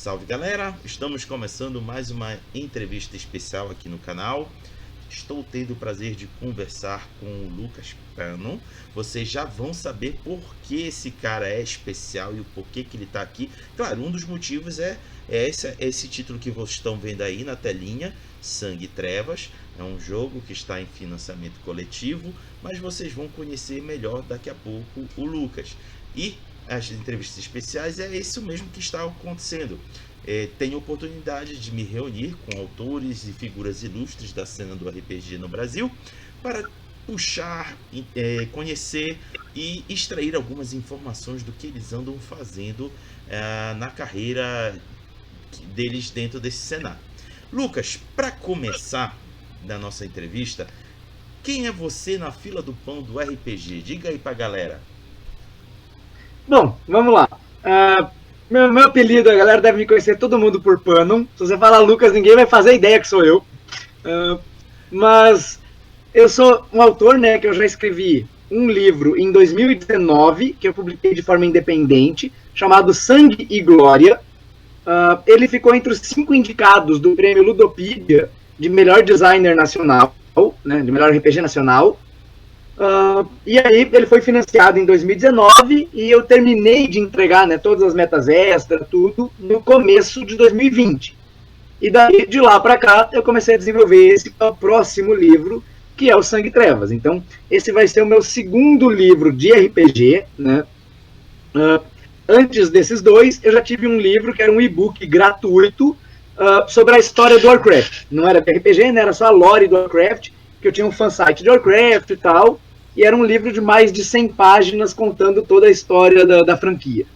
Salve galera, estamos começando mais uma entrevista especial aqui no canal. Estou tendo o prazer de conversar com o Lucas Pano. Vocês já vão saber por que esse cara é especial e o porquê que ele está aqui. Claro, um dos motivos é esse título que vocês estão vendo aí na telinha, Sangue e Trevas. É um jogo que está em financiamento coletivo, mas vocês vão conhecer melhor daqui a pouco o Lucas. E as entrevistas especiais é isso mesmo que está acontecendo. Tenho oportunidade de me reunir com autores e figuras ilustres da cena do RPG no Brasil para puxar, conhecer e extrair algumas informações do que eles andam fazendo na carreira deles dentro desse cenário. Lucas, para começar da nossa entrevista, quem é você na fila do pão do RPG? Diga aí pra galera. Bom, vamos lá. Meu apelido, a galera deve me conhecer todo mundo por Pano. Se você falar Lucas, ninguém vai fazer ideia que sou eu. Mas eu sou um autor, né, que eu já escrevi um livro em 2019, que eu publiquei de forma independente, chamado Sangue e Glória. Ele ficou entre os 5 indicados do prêmio Ludopedia de melhor designer nacional, né, de melhor RPG nacional. E aí ele foi financiado em 2019 e eu terminei de entregar, né, todas as metas extras, tudo, no começo de 2020. E daí, de lá para cá, eu comecei a desenvolver esse próximo livro, que é o Sangue e Trevas. Então, esse vai ser o meu segundo livro de RPG, né? Antes desses dois, eu já tive um livro que era um e-book gratuito sobre a história do Warcraft. Não era de RPG, né? Era só a lore do Warcraft, que eu tinha um fansite de Warcraft e tal, e era um livro de mais de 100 páginas contando toda a história da franquia.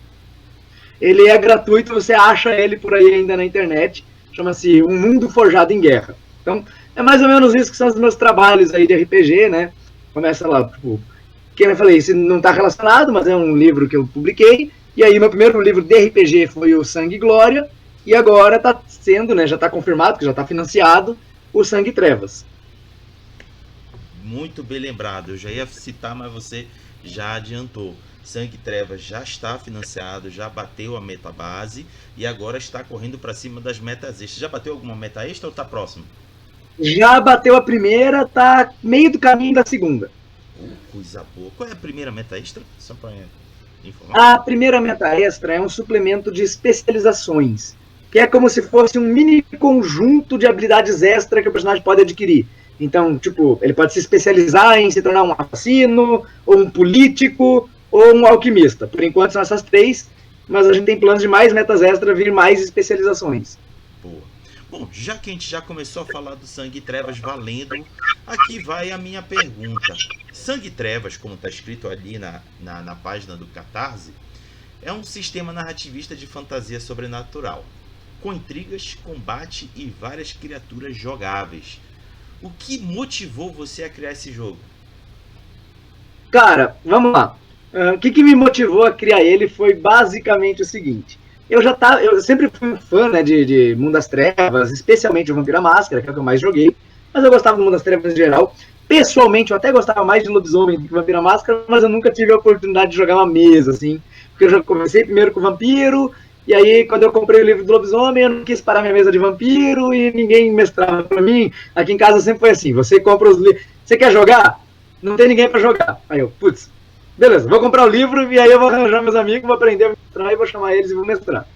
Ele é gratuito, você acha ele por aí ainda na internet, chama-se Um Mundo Forjado em Guerra. Então, é mais ou menos isso que são os meus trabalhos aí de RPG, né? Começa lá, tipo, que eu falei, isso não está relacionado, mas é um livro que eu publiquei, e aí meu primeiro livro de RPG foi o Sangue e Glória, e agora está sendo, né, já está confirmado, que já está financiado, o Sangue e Trevas. Muito bem lembrado, eu já ia citar, mas você já adiantou. Sangue e Trevas já está financiado, já bateu a meta base e agora está correndo para cima das metas extras. Já bateu alguma meta extra ou está próximo? Já bateu a primeira, está meio do caminho da segunda. Coisa boa. Qual é a primeira meta extra? Só para informar. A primeira meta extra é um suplemento de especializações, que é como se fosse um mini conjunto de habilidades extra que o personagem pode adquirir. Então, tipo, ele pode se especializar em se tornar um assassino, ou um político, ou um alquimista. Por enquanto são essas 3, mas a gente tem planos de mais metas extras, vir mais especializações. Boa. Bom, já que a gente já começou a falar do Sangue e Trevas valendo, aqui vai a minha pergunta. Sangue e Trevas, como está escrito ali na página do Catarse, é um sistema narrativista de fantasia sobrenatural, com intrigas, combate e várias criaturas jogáveis. O que motivou você a criar esse jogo? Cara, vamos lá. O que me motivou a criar ele foi basicamente o seguinte. Eu sempre fui um fã, né, de Mundo das Trevas, especialmente o Vampiro à Máscara, que é o que eu mais joguei, mas eu gostava do Mundo das Trevas em geral. Pessoalmente, eu até gostava mais de Lobisomem do que Vampiro à Máscara, mas eu nunca tive a oportunidade de jogar uma mesa, assim, porque eu já comecei primeiro com o Vampiro, e aí, quando eu comprei o livro do Lobisomem, eu não quis parar minha mesa de vampiro e ninguém mestrava pra mim. Aqui em casa sempre foi assim, você compra os livros, você quer jogar? Não tem ninguém pra jogar. Aí eu, putz, beleza, vou comprar o livro e aí eu vou arranjar meus amigos, vou aprender a mestrar e vou chamar eles e vou mestrar.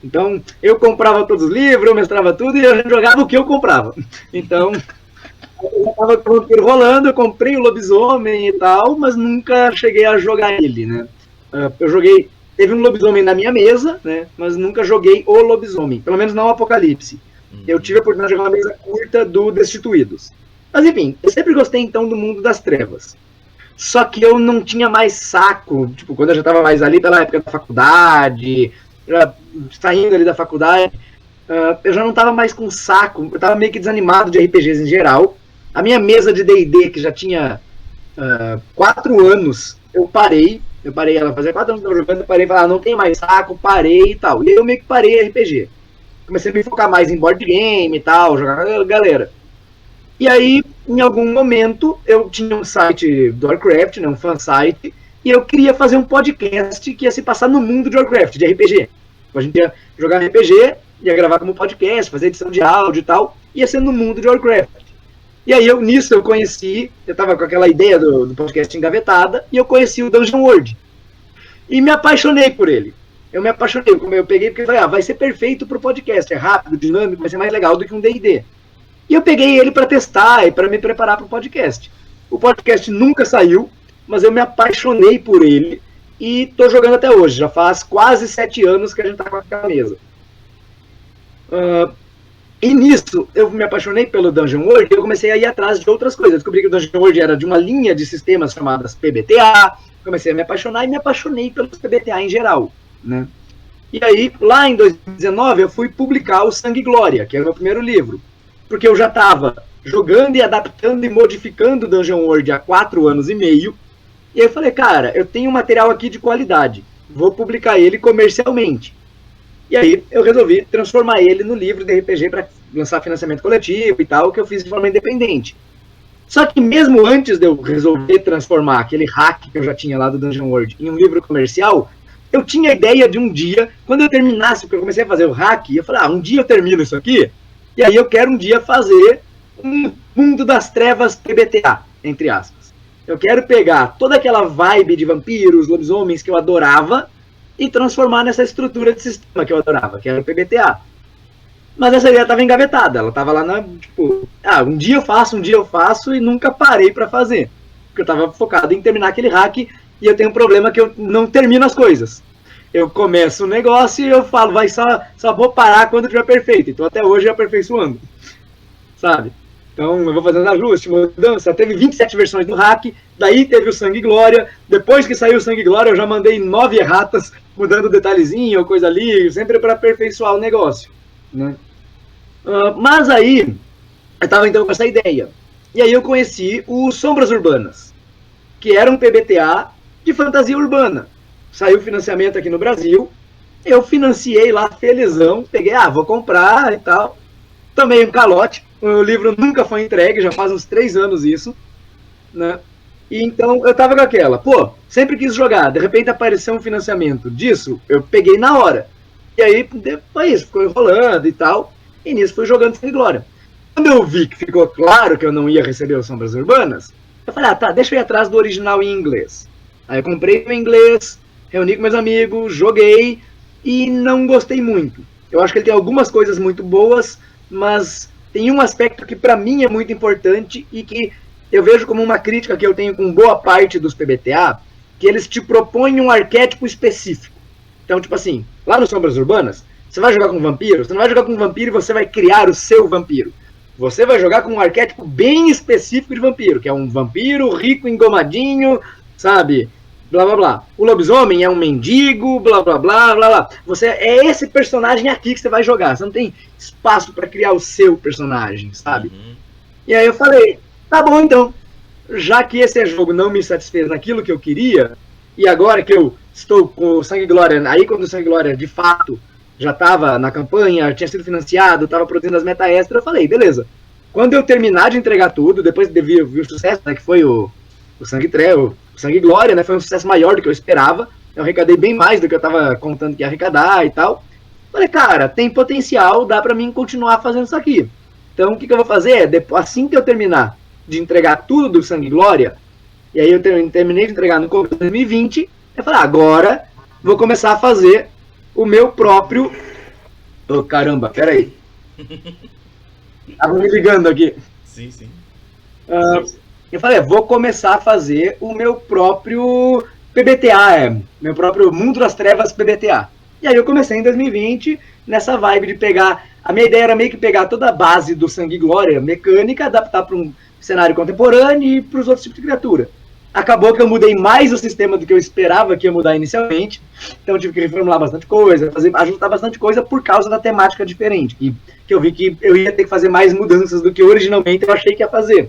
Então, eu comprava todos os livros, eu mestrava tudo e a gente jogava o que eu comprava. Então, eu já tava com o vampiro rolando, eu comprei o Lobisomem e tal, mas nunca cheguei a jogar ele, né? Teve um lobisomem na minha mesa, né? Mas nunca joguei o lobisomem. Pelo menos não o Apocalipse. Eu tive a oportunidade de jogar uma mesa curta do Destituídos. Mas enfim, eu sempre gostei então do Mundo das Trevas. Só que eu não tinha mais saco. Tipo, quando eu já estava mais ali pela época da faculdade, saindo ali da faculdade, eu já não estava mais com saco. Eu estava meio que desanimado de RPGs em geral. A minha mesa de D&D, que já tinha 4 anos, eu parei ela, fazia 4 anos que eu estava jogando, eu parei e falei, não tem mais saco, parei e tal. E aí eu meio que parei RPG. Comecei a me focar mais em board game e tal, jogar com a galera. E aí, em algum momento, eu tinha um site do Warcraft, né, um fansite, e eu queria fazer um podcast que ia se passar no mundo de Warcraft, de RPG. A gente ia jogar RPG, ia gravar como podcast, fazer edição de áudio e tal, ia ser no mundo de Warcraft. E aí, nisso eu conheci, eu tava com aquela ideia do podcast engavetada, e eu conheci o Dungeon World. E me apaixonei por ele. Eu me apaixonei, como eu peguei, porque eu falei, vai ser perfeito pro podcast, é rápido, dinâmico, vai ser mais legal do que um D&D. E eu peguei ele para testar e para me preparar pro podcast. O podcast nunca saiu, mas eu me apaixonei por ele e tô jogando até hoje. Já faz quase 7 anos que a gente tá com aquela mesa. E nisso, eu me apaixonei pelo Dungeon World e eu comecei a ir atrás de outras coisas. Eu descobri que o Dungeon World era de uma linha de sistemas chamadas PBTA. Comecei a me apaixonar e me apaixonei pelos PBTA em geral, né? E aí, lá em 2019, eu fui publicar o Sangue e Glória, que era o meu primeiro livro. Porque eu já estava jogando e adaptando e modificando o Dungeon World há 4 anos e meio. E aí eu falei, cara, eu tenho um material aqui de qualidade. Vou publicar ele comercialmente. E aí eu resolvi transformar ele no livro de RPG para lançar financiamento coletivo e tal, que eu fiz de forma independente. Só que mesmo antes de eu resolver transformar aquele hack que eu já tinha lá do Dungeon World em um livro comercial, eu tinha a ideia de um dia, quando eu terminasse, porque eu comecei a fazer o hack, eu falei, um dia eu termino isso aqui, e aí eu quero um dia fazer um Mundo das Trevas PBTA, entre aspas. Eu quero pegar toda aquela vibe de vampiros, lobisomens que eu adorava e transformar nessa estrutura de sistema que eu adorava, que era o PBTA. Mas essa ideia estava engavetada, ela estava lá na, tipo, um dia eu faço e nunca parei para fazer. Porque eu estava focado em terminar aquele hack e eu tenho um problema que eu não termino as coisas. Eu começo o negócio e eu falo, só vou parar quando estiver perfeito. Então até hoje eu aperfeiçoando, sabe? Então eu vou fazendo ajuste, mudança. Teve 27 versões do hack, daí teve o Sangue e Glória. Depois que saiu o Sangue e Glória, eu já mandei 9 erratas, mudando detalhezinho ou coisa ali, sempre para aperfeiçoar o negócio, né? Mas aí, eu estava então com essa ideia. E aí eu conheci o Sombras Urbanas, que era um PBTA de fantasia urbana. Saiu financiamento aqui no Brasil, eu financiei lá, felizão, peguei, vou comprar e tal. Tomei um calote, o livro nunca foi entregue, já faz uns 3 anos isso, né? E então eu tava com aquela, sempre quis jogar, de repente apareceu um financiamento disso, eu peguei na hora. E aí, depois ficou enrolando e tal. E nisso fui jogando Sangue e Glória. Quando eu vi que ficou claro que eu não ia receber o Sombras Urbanas, eu falei, deixa eu ir atrás do original em inglês. Aí eu comprei o inglês, reuni com meus amigos, joguei e não gostei muito. Eu acho que ele tem algumas coisas muito boas, mas tem um aspecto que pra mim é muito importante e que eu vejo como uma crítica que eu tenho com boa parte dos PBTA, que eles te propõem um arquétipo específico. Então, tipo assim, lá no Sombras Urbanas, você vai jogar com um vampiro? Você não vai jogar com um vampiro e você vai criar o seu vampiro. Você vai jogar com um arquétipo bem específico de vampiro, que é um vampiro rico, engomadinho, sabe? Blá, blá, blá. O lobisomem é um mendigo, blá, blá, blá, blá, blá. É esse personagem aqui que você vai jogar. Você não tem espaço para criar o seu personagem, sabe? Uhum. E aí eu falei, tá bom então. Já que esse jogo não me satisfez naquilo que eu queria, e agora que eu estou com o Sangue e Glória, aí quando o Sangue e Glória de fato já estava na campanha, tinha sido financiado, estava produzindo as meta extras, eu falei, beleza. Quando eu terminar de entregar tudo, depois de ver o sucesso, né, que foi o Sangue e Glória, né, foi um sucesso maior do que eu esperava, eu arrecadei bem mais do que eu estava contando que ia arrecadar e tal. Falei, cara, tem potencial, dá para mim continuar fazendo isso aqui. Então, o que eu vou fazer é, assim que eu terminar de entregar tudo do Sangue e Glória, e aí eu terminei de entregar no começo de 2020, eu falei, agora vou começar a fazer o meu próprio... caramba, peraí. Tava me ligando aqui. Sim. Eu falei, vou começar a fazer o meu próprio PBTA, meu próprio Mundo das Trevas PBTA. E aí eu comecei em 2020, nessa vibe de pegar... A minha ideia era meio que pegar toda a base do Sangue e Glória mecânica, adaptar para um cenário contemporâneo e para os outros tipos de criatura. Acabou que eu mudei mais o sistema do que eu esperava que ia mudar inicialmente. Então eu tive que reformular bastante coisa, ajustar bastante coisa por causa da temática diferente. Que eu vi que eu ia ter que fazer mais mudanças do que originalmente eu achei que ia fazer.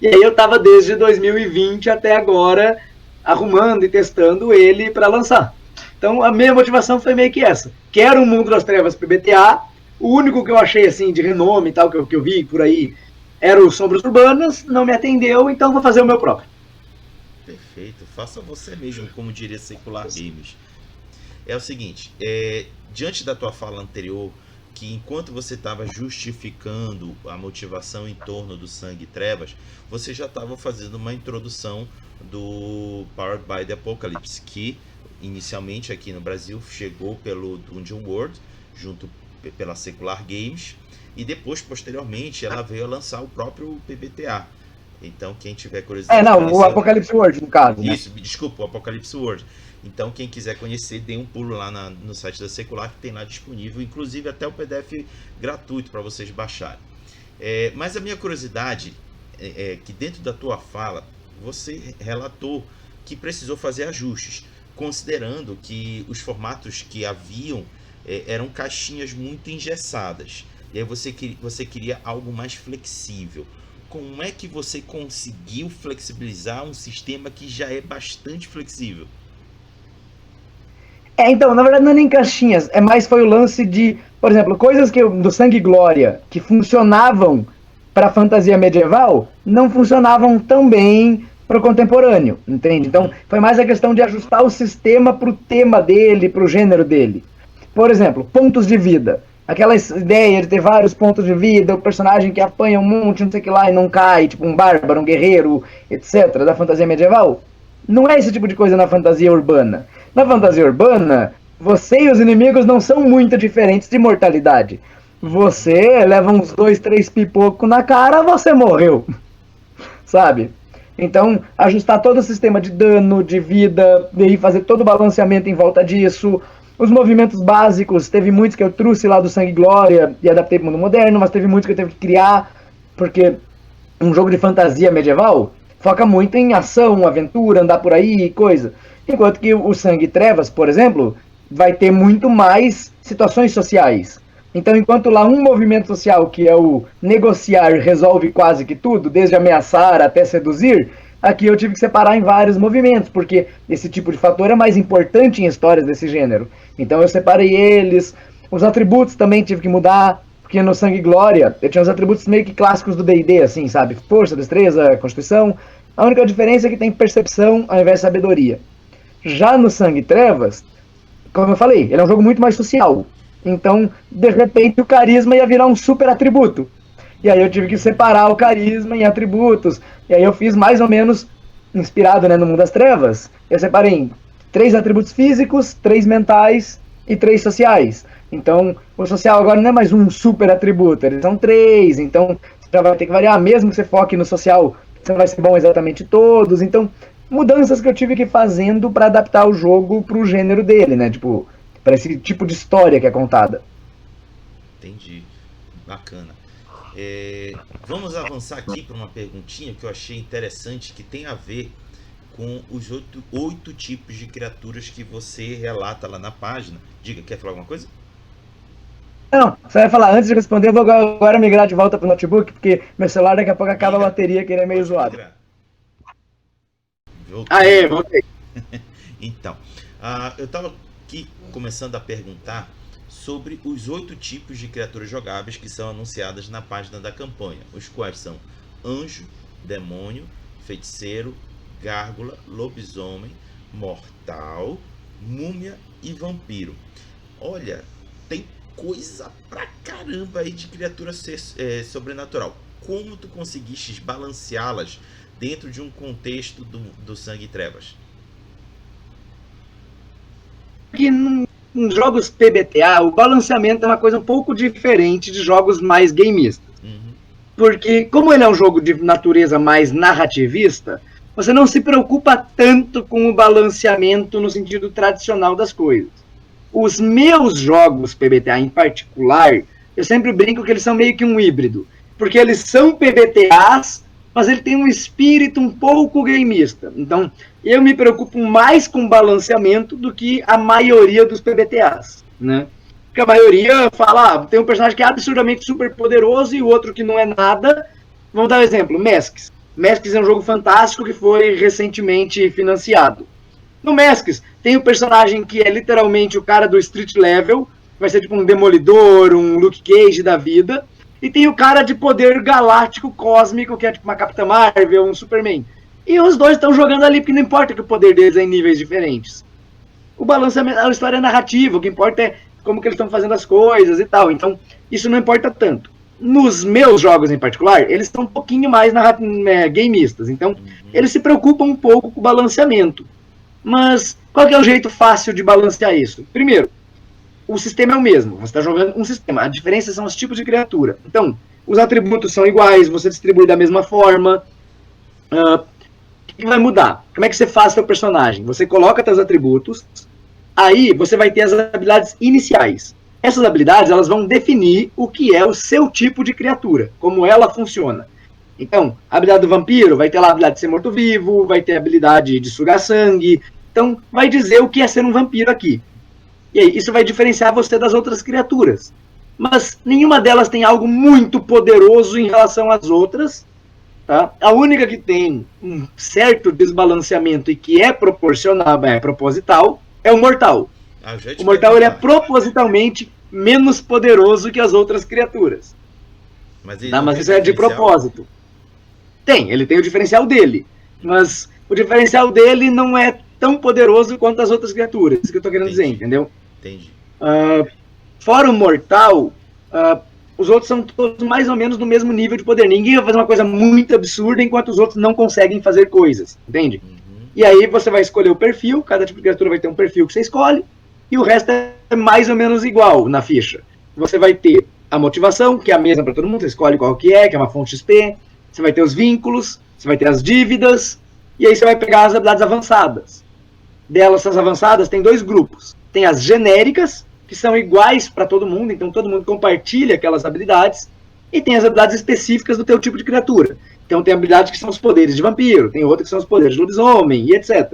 E aí eu estava desde 2020 até agora arrumando e testando ele para lançar. Então a minha motivação foi meio que essa. Quero um Mundo das Trevas PBTA. O único que eu achei assim de renome e tal, que eu vi por aí, era o Sombras Urbanas, não me atendeu, então vou fazer o meu próprio. Perfeito, faça você mesmo, como diria Secular Games. é o seguinte, diante da tua fala anterior, que enquanto você estava justificando a motivação em torno do Sangue e Trevas, você já estava fazendo uma introdução do Powered by the Apocalypse, que inicialmente aqui no Brasil chegou pelo Dungeon World, junto pela Secular Games, e depois, posteriormente, ela veio a lançar o próprio PBTA. Então, quem tiver curiosidade... o Apocalypse World, no caso. Isso, né? Desculpa, o Apocalypse World. Então, quem quiser conhecer, dê um pulo lá no site da Secular, que tem lá disponível, inclusive até o PDF gratuito para vocês baixarem. Mas a minha curiosidade é que dentro da tua fala, você relatou que precisou fazer ajustes, considerando que os formatos que haviam eram caixinhas muito engessadas. E aí você queria algo mais flexível. Como é que você conseguiu flexibilizar um sistema que já é bastante flexível? Então, na verdade não é nem caixinhas, foi o lance de, por exemplo, coisas do Sangue e Glória que funcionavam para a fantasia medieval, não funcionavam tão bem para o contemporâneo, entende? Então, foi mais a questão de ajustar o sistema para o tema dele, para o gênero dele. Por exemplo, pontos de vida. Aquela ideia de ter vários pontos de vida, o personagem que apanha um monte, não sei o que lá, e não cai, tipo um bárbaro, um guerreiro, etc., da fantasia medieval. Não é esse tipo de coisa na fantasia urbana. Na fantasia urbana, você e os inimigos não são muito diferentes de mortalidade. Você leva uns 2, 3 pipocos na cara, você morreu. Sabe? Então, ajustar todo o sistema de dano, de vida, e fazer todo o balanceamento em volta disso. Os movimentos básicos, teve muitos que eu trouxe lá do Sangue e Glória e adaptei para o mundo moderno, mas teve muitos que eu teve que criar, porque um jogo de fantasia medieval foca muito em ação, aventura, andar por aí e coisa. Enquanto que o Sangue e Trevas, por exemplo, vai ter muito mais situações sociais. Então, enquanto lá um movimento social, que é o negociar, resolve quase que tudo, desde ameaçar até seduzir, aqui eu tive que separar em vários movimentos, porque esse tipo de fator é mais importante em histórias desse gênero. Então eu separei eles, os atributos também tive que mudar, porque no Sangue e Glória eu tinha os atributos meio que clássicos do D&D, assim, sabe? Força, destreza, constituição. A única diferença é que tem percepção ao invés de sabedoria. Já no Sangue e Trevas, como eu falei, ele é um jogo muito mais social. Então, de repente, o carisma ia virar um super atributo. E aí eu tive que separar o carisma em atributos. E aí eu fiz mais ou menos, inspirado, né, no Mundo das Trevas, eu separei em 3 atributos físicos, 3 mentais e 3 sociais. Então, o social agora não é mais um super atributo, eles são 3. Então, você já vai ter que variar, mesmo que você foque no social, você não vai ser bom exatamente todos. Então, mudanças que eu tive que ir fazendo para adaptar o jogo pro gênero dele, né? Tipo, para esse tipo de história que é contada. Entendi. Bacana. Vamos avançar aqui para uma perguntinha que eu achei interessante, que tem a ver com os 8 tipos de criaturas que você relata lá na página. Diga, quer falar alguma coisa? Não, você vai falar, antes de responder, eu vou agora migrar de volta pro notebook, porque meu celular daqui a pouco acaba a bateria, que ele é meio zoado. Voltei. Então, eu estava aqui começando a perguntar sobre os 8 tipos de criaturas jogáveis que são anunciadas na página da campanha, os quais são anjo, demônio, feiticeiro, gárgula, lobisomem, mortal, múmia e vampiro. Olha, tem coisa pra caramba aí de criatura sobrenatural. Como tu conseguiste balanceá-las dentro de um contexto do Sangue e Trevas? Que em jogos PBTA, o balanceamento é uma coisa um pouco diferente de jogos mais gameistas. Porque, como ele é um jogo de natureza mais narrativista, você não se preocupa tanto com o balanceamento no sentido tradicional das coisas. Os meus jogos PBTA em particular, eu sempre brinco que eles são meio que um híbrido. Porque eles são PBTAs, mas ele tem um espírito um pouco gameista. Então, eu me preocupo mais com balanceamento do que a maioria dos PBTAs, né? Porque a maioria fala, tem um personagem que é absurdamente super poderoso e o outro que não é nada. Vamos dar um exemplo, Masks. Masks é um jogo fantástico que foi recentemente financiado. No Masks, tem um personagem que é literalmente o cara do street level, vai ser tipo um Demolidor, um Luke Cage da vida, e tem o cara de poder galáctico cósmico, que é tipo uma Capitã Marvel, um Superman. E os dois estão jogando ali, porque não importa que o poder deles é em níveis diferentes. o balanceamento, a história é narrativa, o que importa é como que eles estão fazendo as coisas e tal. Então, isso não importa tanto. Nos meus jogos em particular, eles são um pouquinho mais gameistas. Então, eles se preocupam um pouco com o balanceamento. Mas qual que é o jeito fácil de balancear isso? Primeiro, o sistema é o mesmo. Você está jogando um sistema. A diferença são os tipos de criatura. Então, os atributos são iguais, você distribui da mesma forma. O que vai mudar? Como é que você faz seu personagem? Você coloca seus atributos, aí você vai ter as habilidades iniciais. Essas habilidades elas vão definir o que é o seu tipo de criatura, como ela funciona. Então, a habilidade do vampiro vai ter lá a habilidade de ser morto-vivo, vai ter a habilidade de sugar sangue. Então, vai dizer o que é ser um vampiro aqui. E aí, isso vai diferenciar você das outras criaturas. Mas nenhuma delas tem algo muito poderoso em relação às outras. Tá? A única que tem um certo desbalanceamento e que é proporcional, proposital, é o mortal. O mortal ele é propositalmente menos poderoso que as outras criaturas. Mas isso é de propósito. Ele tem o diferencial dele. Mas o diferencial dele não é tão poderoso quanto as outras criaturas. Isso que eu tô querendo dizer, entendeu? Entendi. Fora o mortal, os outros são todos mais ou menos no mesmo nível de poder. Ninguém vai fazer uma coisa muito absurda enquanto os outros não conseguem fazer coisas, entende? E aí você vai escolher o perfil, cada tipo de criatura vai ter um perfil que você escolhe, e o resto é mais ou menos igual na ficha. Você vai ter a motivação, que é a mesma para todo mundo, você escolhe qual que é uma fonte XP, você vai ter os vínculos, você vai ter as dívidas, e aí você vai pegar as habilidades avançadas. Delas, essas avançadas, tem 2 grupos. Tem as genéricas, que são iguais para todo mundo, então todo mundo compartilha aquelas habilidades, e tem as habilidades específicas do teu tipo de criatura. Então tem habilidades que são os poderes de vampiro, tem outras que são os poderes de lobisomem, e etc.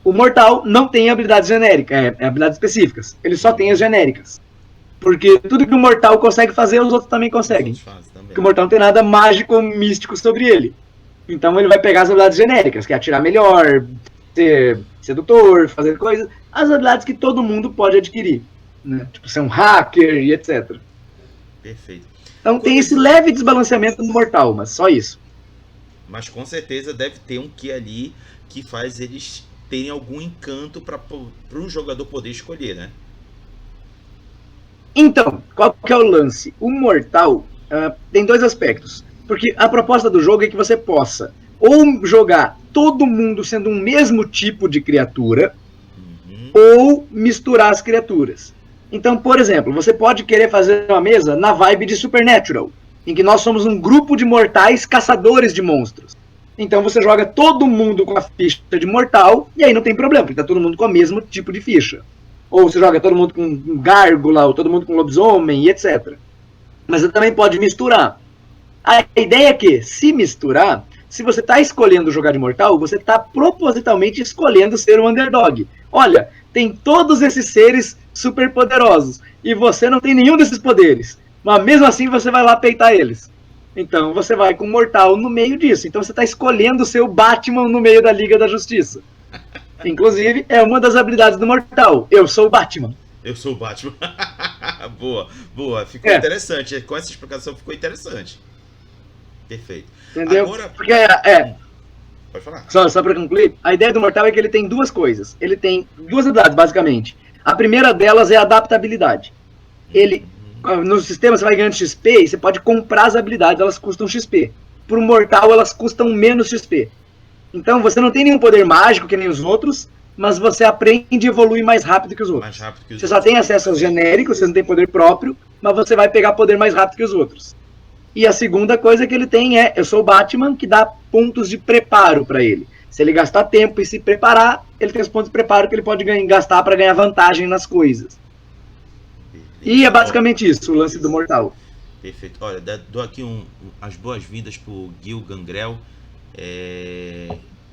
O mortal não tem habilidades genéricas, habilidades específicas, ele só tem as genéricas. Porque tudo que o mortal consegue fazer, os outros também conseguem. Porque o mortal não tem nada mágico ou místico sobre ele. Então ele vai pegar as habilidades genéricas, que é atirar melhor, ser sedutor, fazer coisas, as habilidades que todo mundo pode adquirir. Né? Tipo, ser um hacker e etc. Perfeito. Então tem esse leve desbalanceamento no mortal, mas só isso. Mas com certeza deve ter um que ali que faz eles terem algum encanto para um jogador poder escolher, né? Então, qual que é o lance? O mortal tem 2 aspectos. Porque a proposta do jogo é que você possa ou jogar todo mundo sendo um mesmo tipo de criatura, ou misturar as criaturas. Então, por exemplo, você pode querer fazer uma mesa na vibe de Supernatural, em que nós somos um grupo de mortais caçadores de monstros. Então você joga todo mundo com a ficha de mortal, e aí não tem problema, porque tá todo mundo com o mesmo tipo de ficha. Ou você joga todo mundo com gárgula, ou todo mundo com lobisomem, e etc. Mas você também pode misturar. A ideia é que, se misturar, se você está escolhendo jogar de mortal, você está propositalmente escolhendo ser um underdog. Olha, tem todos esses seres super poderosos, e você não tem nenhum desses poderes. Mas mesmo assim você vai lá peitar eles. Então você vai com o mortal no meio disso. Então você está escolhendo ser o Batman no meio da Liga da Justiça. Inclusive, é uma das habilidades do mortal. Eu sou o Batman. Eu sou o Batman. Boa, boa. Ficou interessante. Com essa explicação ficou interessante. Perfeito. Entendeu? Agora... Porque Pode falar. Só para concluir, a ideia do mortal é que ele tem 2 coisas. Ele tem 2 habilidades, basicamente. A primeira delas é a adaptabilidade. Ele, no sistema, você vai ganhando XP e você pode comprar as habilidades, elas custam XP. Para o mortal, elas custam menos XP. Então, você não tem nenhum poder mágico que nem os outros, mas você aprende e evolui mais rápido que os outros. Você só tem acesso aos genéricos, você não tem poder próprio, mas você vai pegar poder mais rápido que os outros. E a segunda coisa que ele tem é, eu sou o Batman, que dá pontos de preparo para ele. Se ele gastar tempo e se preparar, ele tem os pontos de preparo que ele pode gastar para ganhar vantagem nas coisas. E é basicamente isso, o lance do mortal. Perfeito. Olha, dou aqui as boas-vindas pro Gil Gangrel.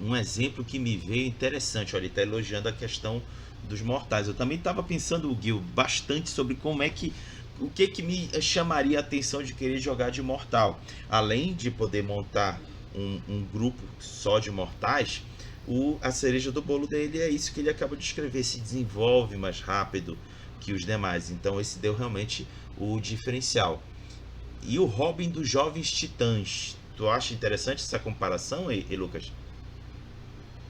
Um exemplo que me veio interessante. Olha, ele está elogiando a questão dos mortais. Eu também estava pensando, Gil, bastante sobre como é que... O que me chamaria a atenção de querer jogar de mortal? Além de poder montar um grupo só de mortais, a cereja do bolo dele é isso que ele acaba de escrever. Se desenvolve mais rápido que os demais. Então esse deu realmente o diferencial. E o Robin dos Jovens Titãs. Tu acha interessante essa comparação, Lucas?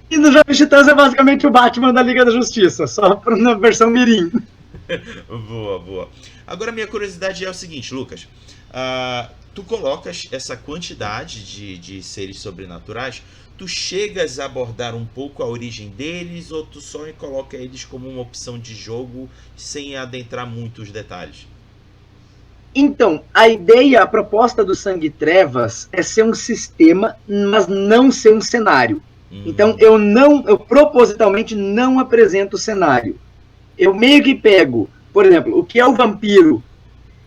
E no Jovens Titãs é basicamente o Batman da Liga da Justiça, só na versão mirim. Boa, boa. Agora minha curiosidade é o seguinte, Lucas. Tu colocas essa quantidade de seres sobrenaturais, tu chegas a abordar um pouco a origem deles ou tu só coloca eles como uma opção de jogo sem adentrar muito os detalhes? Então, a ideia, a proposta do Sangue e Trevas é ser um sistema, mas não ser um cenário. Então, eu propositalmente não apresento o cenário. Eu meio que pego, por exemplo, o que é o vampiro.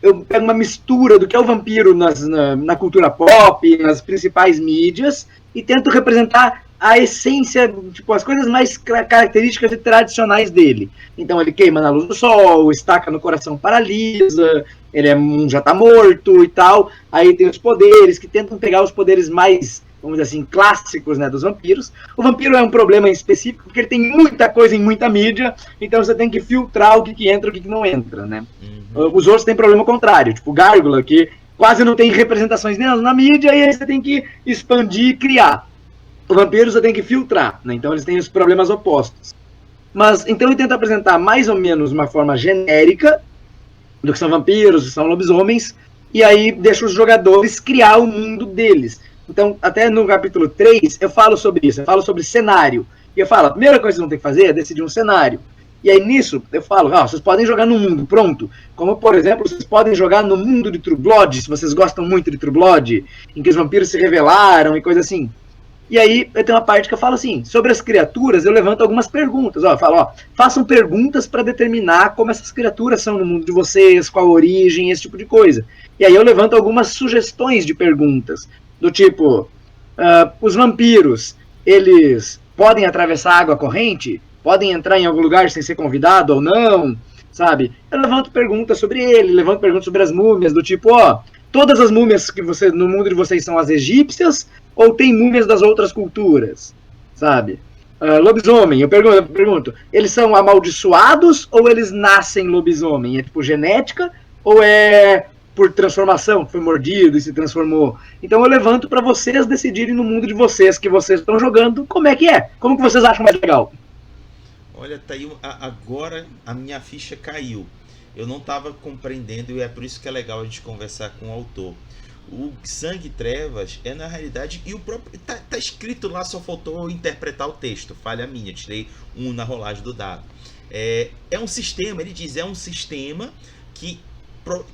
Eu pego uma mistura do que é o vampiro na cultura pop, nas principais mídias, e tento representar a essência, tipo, as coisas mais características e tradicionais dele. Então ele queima na luz do sol, estaca no coração, paralisa, ele já tá morto e tal. Aí tem os poderes, que tentam pegar os poderes mais, vamos dizer assim, clássicos, né, dos vampiros. O vampiro é um problema específico, porque ele tem muita coisa em muita mídia, então você tem que filtrar o que entra e o que não entra, né? Os outros têm problema contrário, tipo Gárgula, que quase não tem representações na mídia, e aí você tem que expandir e criar. O vampiro você tem que filtrar, né? Então eles têm os problemas opostos. Mas então eu tento apresentar mais ou menos uma forma genérica do que são vampiros, do que são lobisomens, e aí deixo os jogadores criar o mundo deles. Então, até no capítulo 3, eu falo sobre isso, eu falo sobre cenário. E eu falo, a primeira coisa que vocês vão ter que fazer é decidir um cenário. E aí nisso, eu falo, vocês podem jogar no mundo pronto, como por exemplo, vocês podem jogar no mundo de True Blood, se vocês gostam muito de True Blood, em que os vampiros se revelaram e coisa assim. E aí eu tenho uma parte que eu falo assim, sobre as criaturas eu levanto algumas perguntas, eu falo, façam perguntas para determinar como essas criaturas são no mundo de vocês, qual a origem, esse tipo de coisa. E aí eu levanto algumas sugestões de perguntas, do tipo, os vampiros, eles podem atravessar a água corrente? Podem entrar em algum lugar sem ser convidado ou não, sabe? Eu levanto perguntas sobre ele, levanto perguntas sobre as múmias, do tipo, todas as múmias que no mundo de vocês são as egípcias ou tem múmias das outras culturas, sabe? Lobisomem, eu pergunto, eles são amaldiçoados ou eles nascem lobisomem? É tipo genética ou é por transformação, foi mordido e se transformou? Então eu levanto para vocês decidirem no mundo de vocês, que vocês estão jogando, como é que é? Como que vocês acham mais legal? Olha, tá aí, agora a minha ficha caiu. Eu não estava compreendendo e é por isso que é legal a gente conversar com o autor. O Sangue e Trevas é na realidade, e o próprio tá escrito lá, só faltou interpretar o texto, falha minha, tirei um na rolagem do dado. É um sistema, ele diz, é um sistema que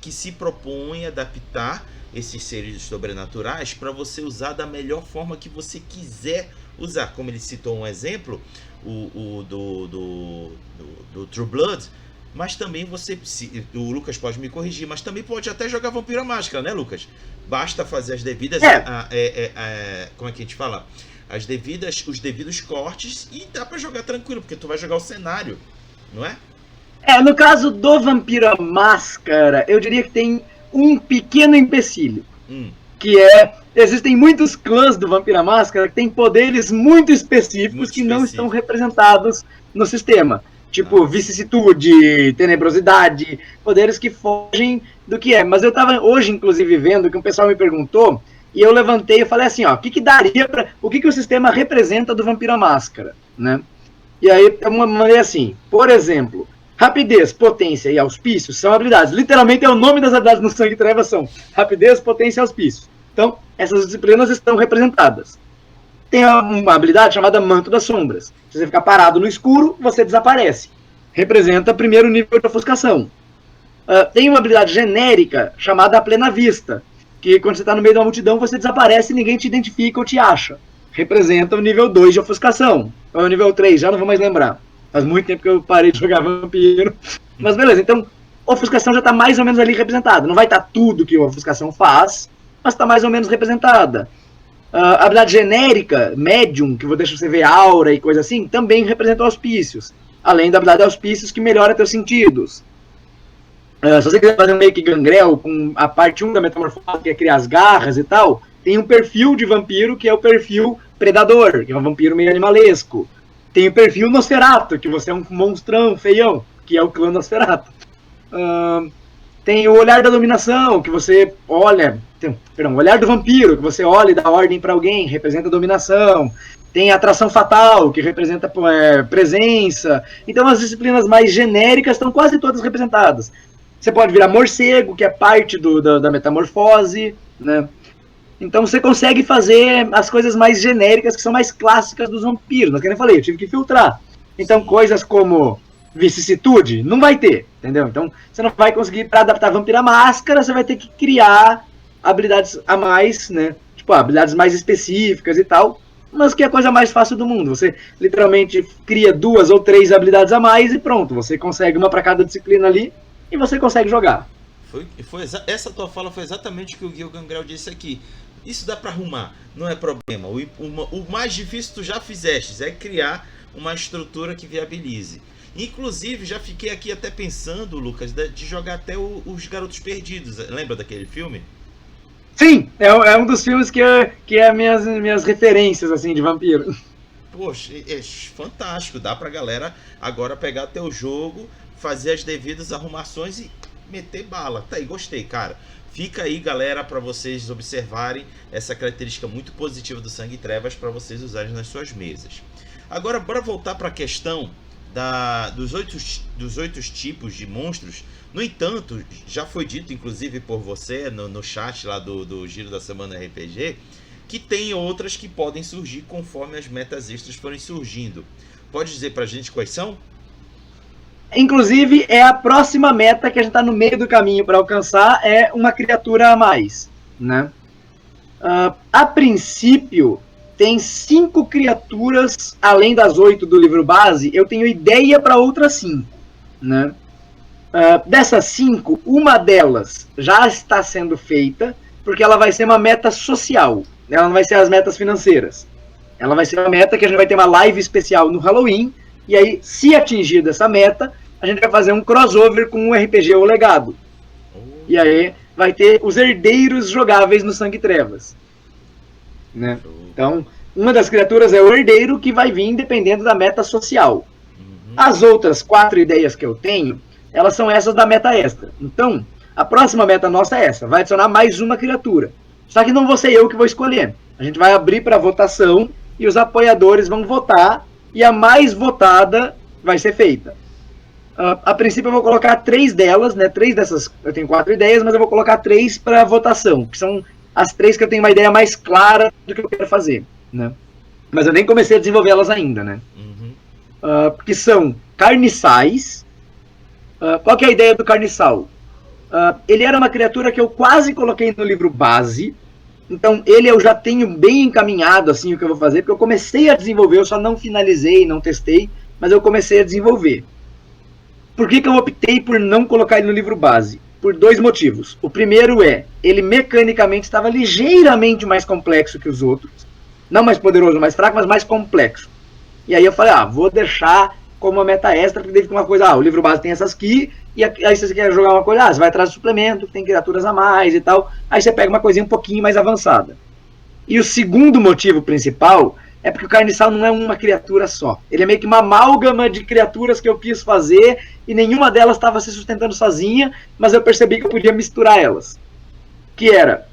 se propõe a adaptar esses seres sobrenaturais para você usar da melhor forma que você quiser usar. Como ele citou um exemplo, do True Blood, mas também o Lucas pode me corrigir, mas também pode até jogar Vampiro à Máscara, né, Lucas? Basta fazer as devidas como é que a gente fala? Os devidos cortes e dá pra jogar tranquilo, porque tu vai jogar o cenário, não é? No caso do Vampiro à Máscara, eu diria que tem um pequeno empecilho, que existem muitos clãs do Vampiro à Máscara que têm poderes muito específicos que não estão representados no sistema. Tipo, vicissitude, tenebrosidade, poderes que fogem do que é. Mas eu tava hoje, inclusive, vendo que um pessoal me perguntou, e eu levantei e falei assim, o que daria pra... O que o sistema representa do Vampiro à Máscara, né? E aí, é uma maneira assim, por exemplo, rapidez, potência e auspícios são habilidades. Literalmente é o nome das habilidades no Sangue e Trevas são rapidez, potência e auspícios. Então, essas disciplinas estão representadas. Tem uma habilidade chamada Manto das Sombras. Se você ficar parado no escuro, você desaparece. Representa primeiro nível de ofuscação. Tem uma habilidade genérica chamada Plena Vista, que quando você está no meio de uma multidão, você desaparece e ninguém te identifica ou te acha. Representa o nível 2 de ofuscação. Ou o nível 3, já não vou mais lembrar. Faz muito tempo que eu parei de jogar vampiro. Mas beleza, então ofuscação já está mais ou menos ali representada. Não vai estar tudo que a ofuscação faz, mas está mais ou menos representada. A habilidade genérica, médium, que deixa você ver aura e coisa assim, também representa auspícios. Além da habilidade auspícios, que melhora teus sentidos. Se você quiser fazer um make gangrel com a parte 1 da metamorfose, que é criar as garras e tal, tem um perfil de vampiro, que é o perfil predador, que é um vampiro meio animalesco. Tem o perfil Nosferatu, que você é um monstrão, feião, que é o clã Nosferatu. Tem o olhar da dominação, que você olha... o olhar do vampiro, que você olha e dá ordem para alguém, representa a dominação. Tem atração fatal, que representa presença. Então as disciplinas mais genéricas estão quase todas representadas. Você pode virar morcego, que é parte da metamorfose, né? Então você consegue fazer as coisas mais genéricas, que são mais clássicas dos vampiros. Mas, como eu falei, eu tive que filtrar. Então coisas como vicissitude, não vai ter, entendeu? Então você não vai conseguir, para adaptar Vampira Máscara, você vai ter que criar habilidades a mais, né? Tipo, habilidades mais específicas e tal, mas que é a coisa mais fácil do mundo. Você literalmente cria 2 ou 3 habilidades a mais e pronto, você consegue uma para cada disciplina ali e você consegue jogar. Essa tua fala foi exatamente o que o Gil Gangrel disse aqui. Isso dá para arrumar, não é problema. O mais difícil tu já fizeste, é criar uma estrutura que viabilize. Inclusive, já fiquei aqui até pensando, Lucas, de jogar até os Garotos Perdidos. Lembra daquele filme? Sim, é um dos filmes que é minhas referências, assim, de vampiro. Poxa, é fantástico. Dá pra galera agora pegar teu jogo, fazer as devidas arrumações e meter bala. Tá aí, gostei, cara. Fica aí, galera, para vocês observarem essa característica muito positiva do Sangue e Trevas para vocês usarem nas suas mesas. Agora, bora voltar para a questão dos 8 tipos de monstros. No entanto, já foi dito, inclusive por você, no chat lá do Giro da Semana RPG, que tem outras que podem surgir conforme as metas extras forem surgindo. Pode dizer pra gente quais são? Inclusive, é a próxima meta que a gente está no meio do caminho para alcançar, é uma criatura a mais, né? A princípio, tem 5 criaturas, além das 8 do livro base, eu tenho ideia para outras 5, né? Dessas 5, uma delas já está sendo feita, porque ela vai ser uma meta social, ela não vai ser as metas financeiras. Ela vai ser uma meta que a gente vai ter uma live especial no Halloween, e aí, se atingir dessa meta, a gente vai fazer um crossover com um RPG O Legado. E aí vai ter os herdeiros jogáveis no Sangue e Trevas, né? Então, uma das criaturas é o herdeiro, que vai vir dependendo da meta social. As outras 4 ideias que eu tenho, elas são essas da meta extra. Então, a próxima meta nossa é essa. Vai adicionar mais uma criatura. Só que não vou ser eu que vou escolher. A gente vai abrir para votação e os apoiadores vão votar e a mais votada vai ser feita. A princípio eu vou colocar 3 delas, né? 3 dessas, eu tenho 4 ideias, mas eu vou colocar 3 para votação, que são as 3 que eu tenho uma ideia mais clara do que eu quero fazer, né? Mas eu nem comecei a desenvolvê-las ainda, né? Que são carniçais. Qual que é a ideia do carniçal? Ele era uma criatura que eu quase coloquei no livro base. Então ele eu já tenho bem encaminhado assim o que eu vou fazer, porque eu comecei a desenvolver, eu só não finalizei, não testei, mas eu comecei a desenvolver. Por que eu optei por não colocar ele no livro base? Por 2 motivos. O primeiro é, ele mecanicamente estava ligeiramente mais complexo que os outros. Não mais poderoso, mais fraco, mas mais complexo. E aí eu falei, vou deixar como uma meta extra, porque deve ter uma coisa, o livro base tem essas aqui, e aí se você quer jogar uma coisa, você vai atrás do suplemento, que tem criaturas a mais e tal, aí você pega uma coisinha um pouquinho mais avançada. E o segundo motivo principal é porque o carniçal não é uma criatura só. Ele é meio que uma amálgama de criaturas que eu quis fazer, e nenhuma delas estava se sustentando sozinha, mas eu percebi que eu podia misturar elas. Que era,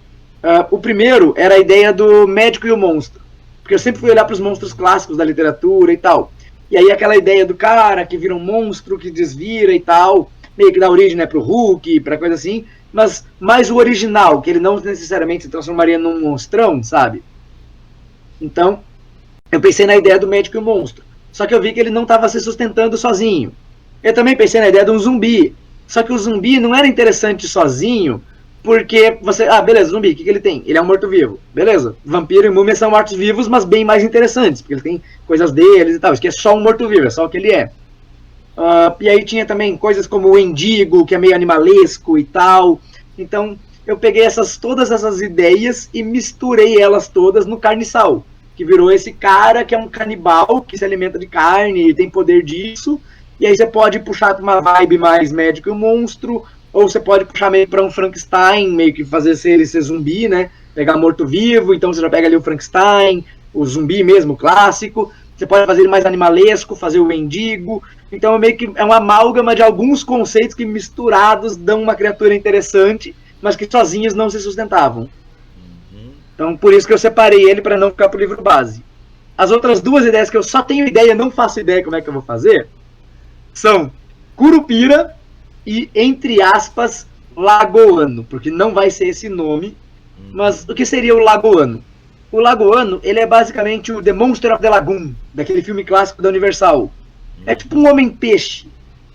o primeiro era a ideia do médico e o monstro, porque eu sempre fui olhar para os monstros clássicos da literatura e tal. E aí aquela ideia do cara que vira um monstro, que desvira e tal, meio que dá origem, né, pro Hulk, pra coisa assim, mas mais o original, que ele não necessariamente se transformaria num monstrão, sabe? Então, eu pensei na ideia do médico e o monstro. Só que eu vi que ele não estava se sustentando sozinho. Eu também pensei na ideia de um zumbi. Só que o zumbi não era interessante sozinho, porque você... beleza, zumbi, o que ele tem? Ele é um morto-vivo. Beleza. Vampiro e múmia são mortos-vivos, mas bem mais interessantes, porque ele tem coisas deles e tal. Isso aqui é só um morto-vivo, é só o que ele é. E aí tinha também coisas como o endigo, que é meio animalesco e tal. Então, eu peguei todas essas ideias e misturei elas todas no carniçal, que virou esse cara que é um canibal, que se alimenta de carne e tem poder disso. E aí você pode puxar para uma vibe mais médico e monstro, ou você pode puxar meio para um Frankenstein, meio que fazer ele ser zumbi, né? Pegar morto-vivo, então você já pega ali o Frankenstein, o zumbi mesmo, clássico. Você pode fazer ele mais animalesco, fazer o mendigo. Então meio que é uma amálgama de alguns conceitos que misturados dão uma criatura interessante, mas que sozinhos não se sustentavam. Então por isso que eu separei ele para não ficar pro livro base. As outras duas ideias que eu só tenho ideia, não faço ideia como é que eu vou fazer, são Curupira e, entre aspas, Lagoano, porque não vai ser esse nome. Mas o que seria o Lagoano? O Lagoano, ele é basicamente o The Monster of the Lagoon, daquele filme clássico da Universal. É tipo um homem-peixe.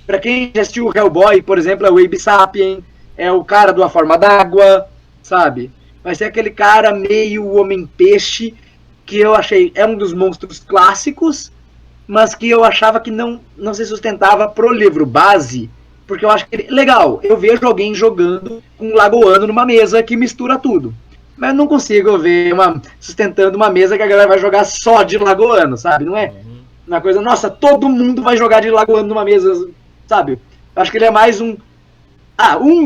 Pra quem já assistiu o Hellboy, por exemplo, é o Abe Sapien, é o cara do A Forma d'Água, sabe? Vai ser aquele cara meio homem-peixe, que eu achei é um dos monstros clássicos, mas que eu achava que não se sustentava pro livro base, porque eu acho que, legal, eu vejo alguém jogando um Lagoano numa mesa que mistura tudo. Mas eu não consigo ver sustentando uma mesa que a galera vai jogar só de Lagoano, sabe? Não é uma coisa, nossa, todo mundo vai jogar de Lagoano numa mesa, sabe? Eu acho que ele é mais um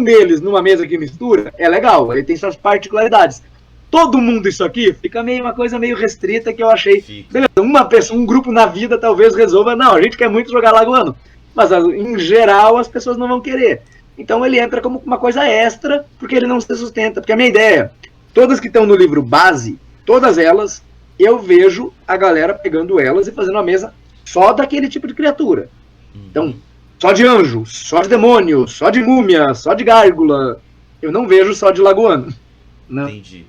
deles numa mesa que mistura, é legal, ele tem suas particularidades. Todo mundo isso aqui fica uma coisa meio restrita que eu achei. Beleza, uma pessoa, um grupo na vida talvez resolva, não, a gente quer muito jogar Lagoano. Mas em geral as pessoas não vão querer. Então ele entra como uma coisa extra, porque ele não se sustenta. Porque a minha ideia, todas que estão no livro base, todas elas, eu vejo a galera pegando elas e fazendo uma mesa só daquele tipo de criatura. Então, só de anjo, só de demônio, só de múmia, só de gárgula. Eu não vejo só de Lagoano. Né? Entendi.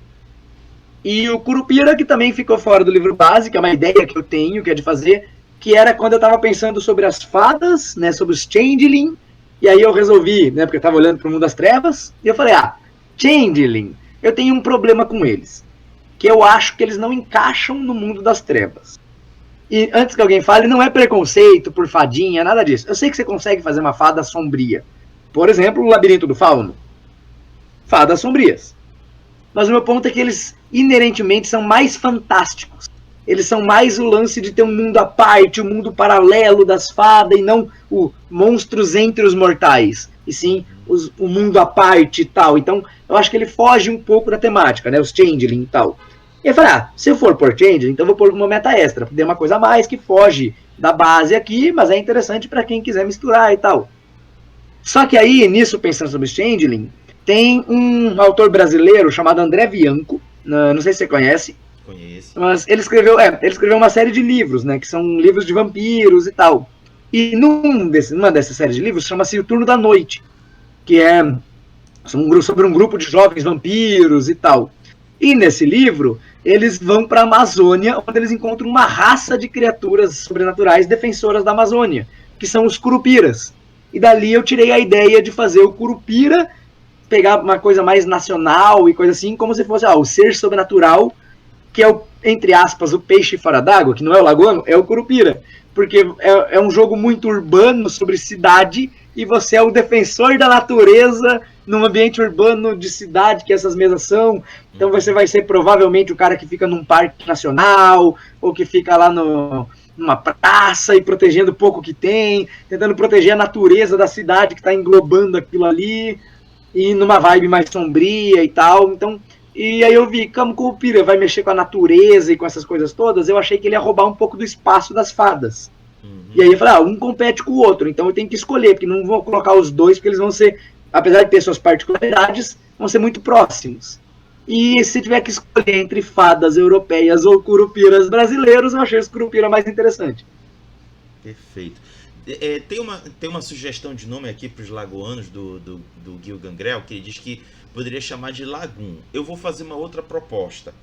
E o Curupira, que também ficou fora do livro base, que é uma ideia que eu tenho, que é de fazer, que era quando eu tava pensando sobre as fadas, né, sobre os Changeling, e aí eu resolvi, né, porque eu tava olhando pro mundo das trevas, e eu falei, Changeling, eu tenho um problema com eles, que eu acho que eles não encaixam no mundo das trevas. E antes que alguém fale, não é preconceito por fadinha, nada disso. Eu sei que você consegue fazer uma fada sombria. Por exemplo, o Labirinto do Fauno. Fadas sombrias. Mas o meu ponto é que eles inerentemente são mais fantásticos. Eles são mais o lance de ter um mundo à parte, um mundo paralelo das fadas, e não o monstros entre os mortais, e sim o mundo à parte e tal. Então, eu acho que ele foge um pouco da temática, né? Os Changeling e tal. E eu falei, se eu for por Changeling, então eu vou pôr uma meta extra, porque é uma coisa a mais que foge da base aqui, mas é interessante para quem quiser misturar e tal. Só que aí, nisso, pensando sobre Changeling, tem um autor brasileiro chamado André Bianco, não sei se você conhece. Conheço. Mas ele escreveu uma série de livros, né? Que são livros de vampiros e tal. E numa dessas séries de livros chama-se O Turno da Noite, que é sobre um grupo de jovens vampiros e tal. E nesse livro, eles vão para a Amazônia, onde eles encontram uma raça de criaturas sobrenaturais defensoras da Amazônia, que são os Curupiras. E dali eu tirei a ideia de fazer o Curupira, pegar uma coisa mais nacional e coisa assim, como se fosse o ser sobrenatural, que é entre aspas, o peixe fora d'água, que não é o Lagoano, é o Curupira. Porque é um jogo muito urbano sobre cidade, e você é o defensor da natureza num ambiente urbano de cidade, que essas mesas são. Então você vai ser provavelmente o cara que fica num parque nacional, ou que fica lá numa praça e protegendo o pouco que tem, tentando proteger a natureza da cidade que está englobando aquilo ali, e numa vibe mais sombria e tal. Então, e aí eu vi, como o Curupira vai mexer com a natureza e com essas coisas todas, eu achei que ele ia roubar um pouco do espaço das fadas. E aí eu falei, um compete com o outro, então eu tenho que escolher, porque não vou colocar os dois, porque eles vão ser, apesar de ter suas particularidades, vão ser muito próximos. E se tiver que escolher entre fadas europeias ou Curupiras brasileiros, eu achei os Curupira mais interessante. Perfeito. Tem uma sugestão de nome aqui para os lagoanos do Gil Gangrel, que ele diz que poderia chamar de Lagoon. Eu vou fazer uma outra proposta.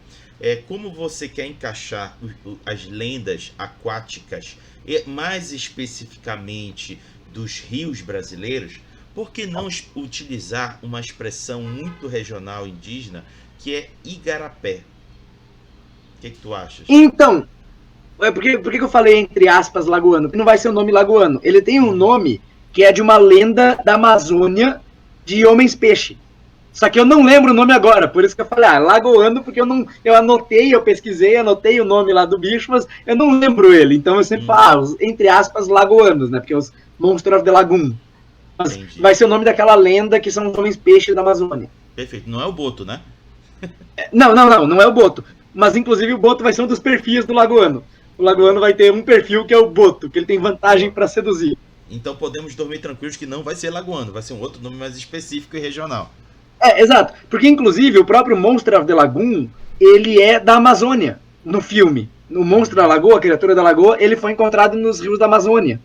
Como você quer encaixar as lendas aquáticas, mais especificamente dos rios brasileiros, por que não utilizar uma expressão muito regional indígena, que é Igarapé? O que tu achas? Então, por que eu falei entre aspas Lagoano? Porque não vai ser o nome Lagoano. Ele tem um nome que é de uma lenda da Amazônia de homens-peixe. Só que eu não lembro o nome agora, por isso que eu falei, Lagoano, porque eu anotei, eu pesquisei, anotei o nome lá do bicho, mas eu não lembro ele. Então eu sempre falo, entre aspas, Lagoanos, né? Porque os Monsters of the Lagoon. Mas vai ser o nome daquela lenda que são os homens-peixes da Amazônia. Perfeito. Não é o Boto, né? Não é o Boto. Mas inclusive o Boto vai ser um dos perfis do Lagoano. O Lagoano vai ter um perfil que é o Boto, que ele tem vantagem para seduzir. Então podemos dormir tranquilos que não vai ser Lagoano, vai ser um outro nome mais específico e regional. Exato. Porque inclusive o próprio Monster of the Lagoon, ele é da Amazônia. no filme. O monstro da lagoa, a criatura da lagoa, ele foi encontrado nos rios da Amazônia.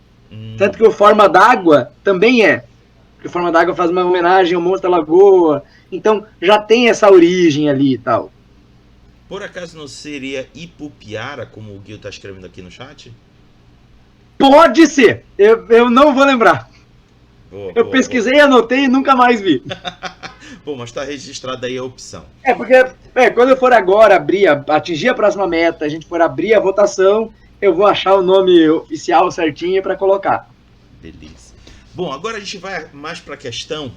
Tanto que o Forma d'Água também é. Porque o Forma d'Água faz uma homenagem ao monstro da lagoa. Então já tem essa origem ali e tal. Por acaso não seria Ipupiara, como o Gil tá escrevendo aqui no chat? Pode ser! Eu não vou lembrar. Boa, pesquisei, anotei e nunca mais vi. Bom, mas tá registrada aí a opção. Porque quando eu for agora atingir a próxima meta, a gente for abrir a votação, eu vou achar o nome oficial certinho para colocar. Beleza. Bom, agora a gente vai mais para a questão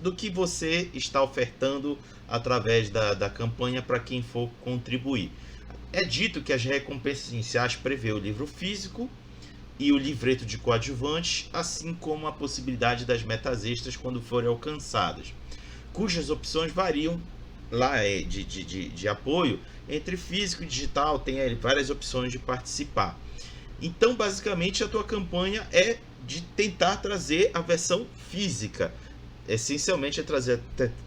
do que você está ofertando através da campanha para quem for contribuir. É dito que as recompensas iniciais prevê o livro físico e o livreto de coadjuvantes, assim como a possibilidade das metas extras quando forem alcançadas, cujas opções variam lá de apoio entre físico e digital, tem várias opções de participar. Então, basicamente, a tua campanha é de tentar trazer a versão física. Essencialmente é trazer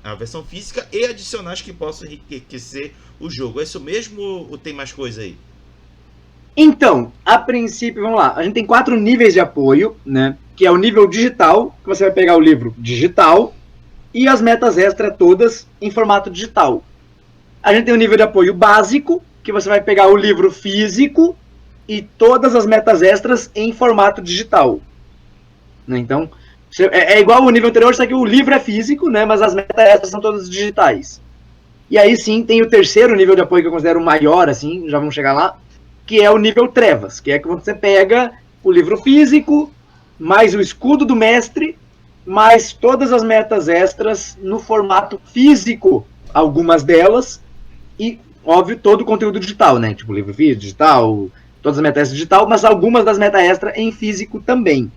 a versão física e adicionais que possam enriquecer o jogo. É isso mesmo ou tem mais coisa aí? Então, a princípio, vamos lá. A gente tem 4 níveis de apoio, né? Que é o nível digital, que você vai pegar o livro digital, e as metas extra todas em formato digital. A gente tem o nível de apoio básico, que você vai pegar o livro físico e todas as metas extras em formato digital. Né? Então, é igual ao nível anterior, só que o livro é físico, né? Mas as metas extras são todas digitais. E aí sim, tem o terceiro nível de apoio que eu considero maior, assim, já vamos chegar lá, que é o nível Trevas, que é que você pega o livro físico, mais o escudo do mestre, mais todas as metas extras no formato físico, algumas delas, e, óbvio, todo o conteúdo digital, né? Tipo, livro físico, digital, todas as metas extras digital, mas algumas das metas extras em físico também.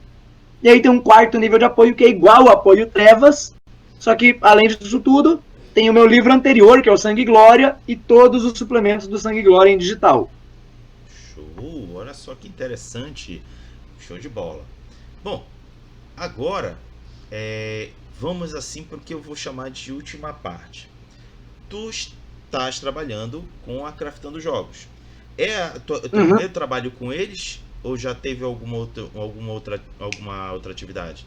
E aí tem um quarto nível de apoio que é igual ao apoio Trevas, só que, além disso tudo, tem o meu livro anterior, que é o Sangue e Glória, e todos os suplementos do Sangue e Glória em digital. Show! Olha só que interessante. Show de bola. Bom, agora vamos assim para o que eu vou chamar de última parte. Tu estás trabalhando com a Craftando Jogos. É o teu primeiro trabalho com eles ou já teve alguma outra atividade?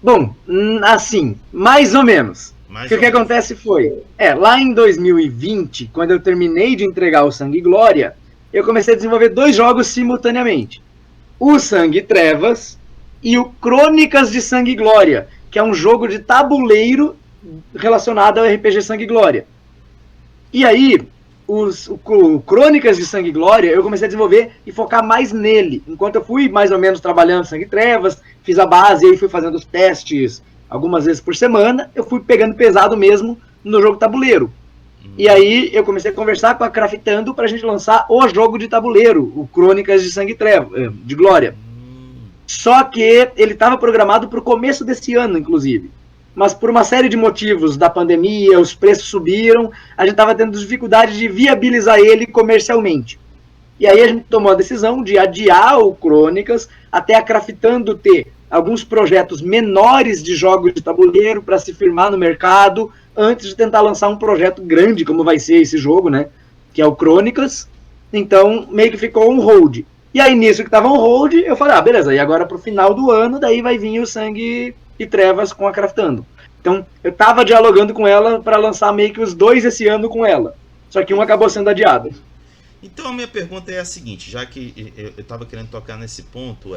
Bom, assim, mais ou menos. Porque o que acontece foi, lá em 2020, quando eu terminei de entregar o Sangue e Glória, eu comecei a desenvolver 2 jogos simultaneamente. O Sangue e Trevas e o Crônicas de Sangue e Glória, que é um jogo de tabuleiro relacionado ao RPG Sangue e Glória. E aí, o Crônicas de Sangue e Glória, eu comecei a desenvolver e focar mais nele. Enquanto eu fui mais ou menos trabalhando Sangue e Trevas, fiz a base e aí fui fazendo os testes algumas vezes por semana, eu fui pegando pesado mesmo no jogo tabuleiro. E aí eu comecei a conversar com a Craftando pra gente lançar o jogo de tabuleiro, o Crônicas de Sangue e Trevas, de Glória. Só que ele estava programado para o começo desse ano, inclusive. Mas por uma série de motivos da pandemia, os preços subiram, a gente estava tendo dificuldade de viabilizar ele comercialmente. E aí a gente tomou a decisão de adiar o Crônicas até a Craftando ter alguns projetos menores de jogos de tabuleiro para se firmar no mercado, antes de tentar lançar um projeto grande, como vai ser esse jogo, né? Que é o Crônicas. Então, meio que ficou on hold. E aí, nisso que estava on hold, eu falei, beleza, e agora pro final do ano, daí vai vir o Sangue e Trevas com a Craftando. Então, eu tava dialogando com ela para lançar meio que os 2 esse ano com ela. Só que um acabou sendo adiado. Então, a minha pergunta é a seguinte, já que eu tava querendo tocar nesse ponto,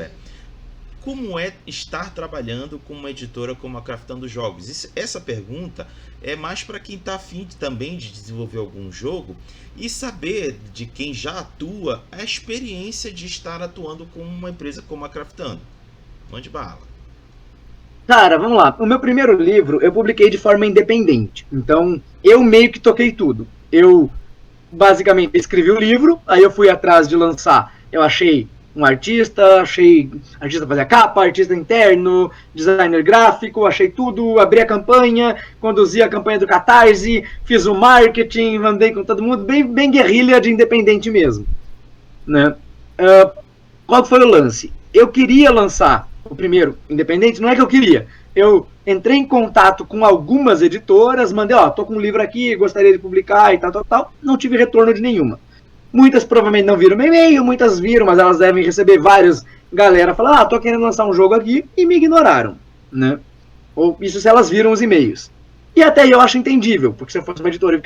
como é estar trabalhando com uma editora como a Craftando Jogos? Essa pergunta é mais para quem está afim também de desenvolver algum jogo e saber de quem já atua a experiência de estar atuando com uma empresa como a Craftando. Mande bala. Cara, vamos lá. O meu primeiro livro eu publiquei de forma independente. Então, eu meio que toquei tudo. Eu basicamente escrevi o livro, aí eu fui atrás de lançar. Eu achei um artista, achei artista fazer a capa, artista interno, designer gráfico, achei tudo, abri a campanha, conduzi a campanha do Catarse, fiz o marketing, mandei com todo mundo, bem guerrilha de independente mesmo. Né? Qual foi o lance? Eu queria lançar o primeiro independente, não é que eu queria. Eu entrei em contato com algumas editoras, mandei, tô com um livro aqui, gostaria de publicar e tal. Não tive retorno de nenhuma. Muitas provavelmente não viram meu e-mail, muitas viram, mas elas devem receber várias galera falando, tô querendo lançar um jogo aqui, e me ignoraram, né? Ou isso se elas viram os e-mails. E até aí eu acho entendível, porque se eu fosse uma editora e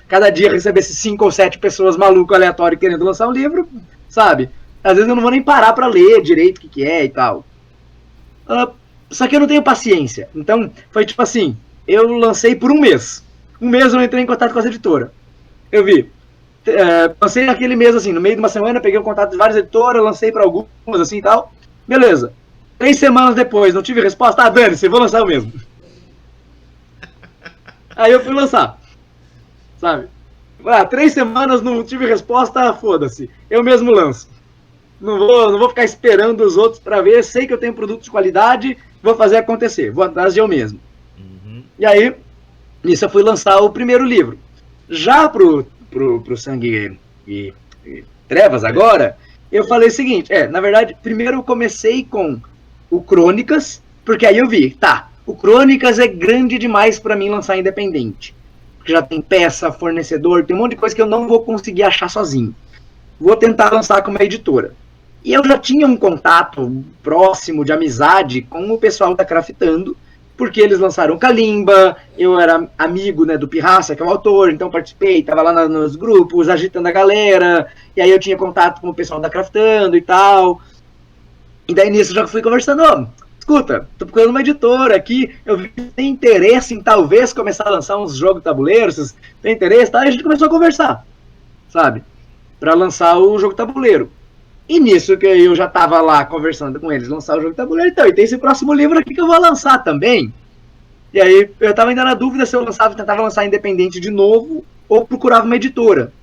cada dia recebesse 5 ou 7 pessoas malucas, aleatórias, querendo lançar um livro, sabe? Às vezes eu não vou nem parar pra ler direito o que é e tal. Só que eu não tenho paciência. Então, foi tipo assim, eu lancei por um mês. Um mês eu entrei em contato com as editoras. Eu vi, lancei naquele mês, assim, no meio de uma semana, peguei o contato de várias editoras, lancei pra algumas, assim e tal. Beleza. 3 semanas depois, não tive resposta, dane-se, vou lançar eu mesmo. Aí eu fui lançar, sabe? 3 semanas não tive resposta, foda-se. Eu mesmo lanço. Não vou ficar esperando os outros pra ver. Sei que eu tenho produto de qualidade, vou fazer acontecer. Vou atrás de eu mesmo. Uhum. E aí, nisso eu fui lançar o primeiro livro. Já pro Sangue e Trevas agora, eu falei o seguinte, na verdade, primeiro eu comecei com o Crônicas, porque aí eu vi, o Crônicas é grande demais para mim lançar independente. Porque já tem peça, fornecedor, tem um monte de coisa que eu não vou conseguir achar sozinho. Vou tentar lançar com uma editora. E eu já tinha um contato próximo de amizade com o pessoal da Craftando, porque eles lançaram Kalimba, eu era amigo, né, do Pirraça, que é o autor, então participei, estava lá nos grupos, agitando a galera, e aí eu tinha contato com o pessoal da Craftando e tal. E daí nisso eu já fui conversando, escuta, tô procurando uma editora aqui, eu vi que tem interesse em talvez começar a lançar uns jogos tabuleiros, tem interesse, tá? E a gente começou a conversar, sabe? Para lançar o jogo tabuleiro. E nisso que eu já tava lá conversando com eles, lançar o jogo tabuleiro, então, e tem esse próximo livro aqui que eu vou lançar também. E aí eu tava ainda na dúvida se eu tentava lançar independente de novo ou procurava uma editora.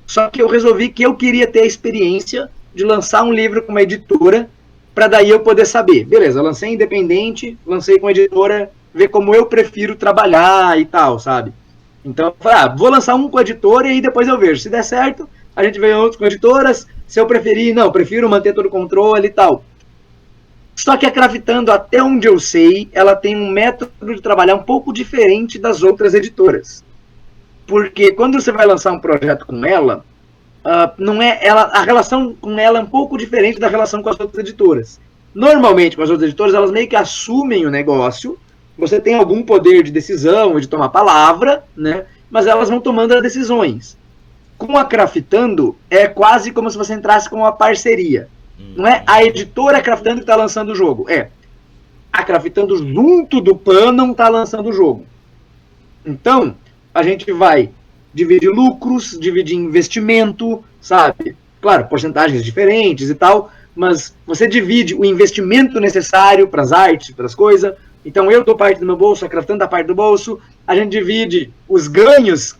Só que eu resolvi que eu queria ter a experiência de lançar um livro com uma editora, para daí eu poder saber, beleza, lancei independente, lancei com editora, ver como eu prefiro trabalhar e tal, sabe? Então eu falei, vou lançar um com a editora e aí depois eu vejo, se der certo, a gente vê outros com editoras, se eu preferir, não, prefiro manter todo o controle e tal. Só que a Craftando, até onde eu sei, ela tem um método de trabalhar um pouco diferente das outras editoras. Porque quando você vai lançar um projeto com ela, não é a relação com ela é um pouco diferente da relação com as outras editoras. Normalmente, com as outras editoras, elas meio que assumem o negócio, você tem algum poder de decisão, de tomar palavra, né? Mas elas vão tomando as decisões. Com a Craftando, é quase como se você entrasse com uma parceria. Não é a editora Craftando que está lançando o jogo. A Craftando junto do Panon está lançando o jogo. Então, a gente vai dividir lucros, dividir investimento, sabe? Claro, porcentagens diferentes e tal, mas você divide o investimento necessário para as artes, para as coisas. Então eu dou parte do meu bolso, a Craftando dá parte do bolso, a gente divide os ganhos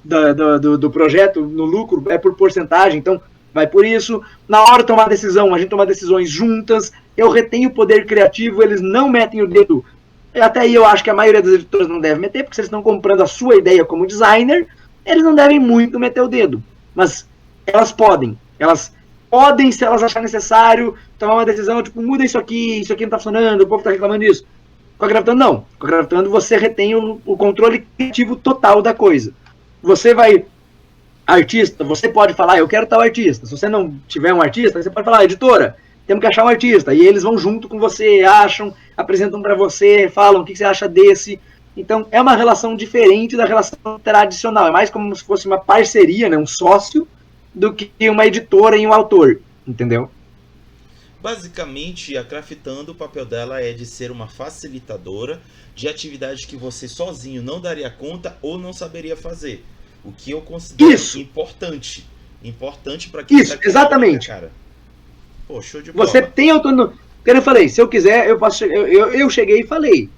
do projeto no lucro, por porcentagem, então vai por isso. Na hora de tomar decisão, a gente toma decisões juntas, eu retenho o poder criativo, eles não metem o dedo. Até aí eu acho que a maioria das editoras não deve meter, porque se eles estão comprando a sua ideia como designer, eles não devem muito meter o dedo. Mas elas podem, se elas acharem necessário, tomar uma decisão, tipo, muda isso aqui não tá funcionando, o povo tá reclamando disso. Com a Craftando, não. Com a Craftando, você retém o controle criativo total da coisa. Você vai... Artista, você pode falar, eu quero tal artista. Se você não tiver um artista, você pode falar, editora, temos que achar um artista. E eles vão junto com você, acham, apresentam para você, falam o que você acha desse. Então, é uma relação diferente da relação tradicional. É mais como se fosse uma parceria, né, um sócio, do que uma editora e um autor. Entendeu? Basicamente, a Craftando, o papel dela é de ser uma facilitadora de atividades que você sozinho não daria conta ou não saberia fazer. O que eu considero importante. Importante para quem isso, tá exatamente. Cara. Pô, show de bola. Você tem autonomia. Como eu falei, se eu quiser, eu posso. Eu cheguei e falei: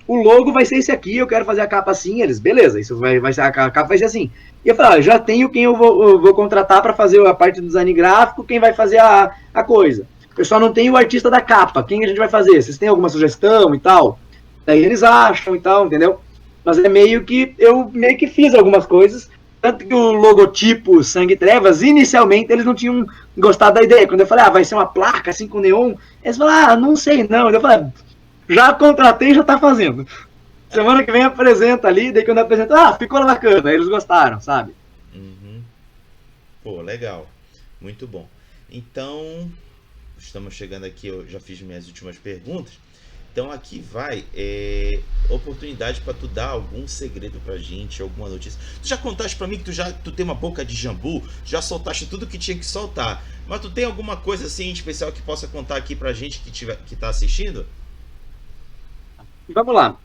o logo vai ser esse aqui, eu quero fazer a capa assim. Eles, beleza, isso vai ser, a capa vai ser assim. E eu falei: já tenho quem eu vou contratar para fazer a parte do design gráfico, quem vai fazer a coisa. Eu só não tenho o artista da capa, quem a gente vai fazer? Vocês têm alguma sugestão e tal? Daí eles acham e tal, entendeu? Mas é meio que eu fiz algumas coisas, Tanto que o logotipo Sangue e Trevas, inicialmente eles não tinham gostado da ideia. Quando eu falei, vai ser uma placa assim com neon, eles falaram, não sei não. Eu falei, já contratei, já tá fazendo. Semana que vem apresenta ali, daí quando apresenta, ficou bacana, eles gostaram, sabe? Uhum. Pô, legal. Muito bom. Então, estamos chegando aqui, eu já fiz minhas últimas perguntas. Então aqui vai oportunidade para tu dar algum segredo pra gente, alguma notícia. Tu já contaste pra mim que tu tem uma boca de jambu, já soltaste tudo que tinha que soltar. Mas tu tem alguma coisa assim especial que possa contar aqui pra gente que tá assistindo? Vamos lá.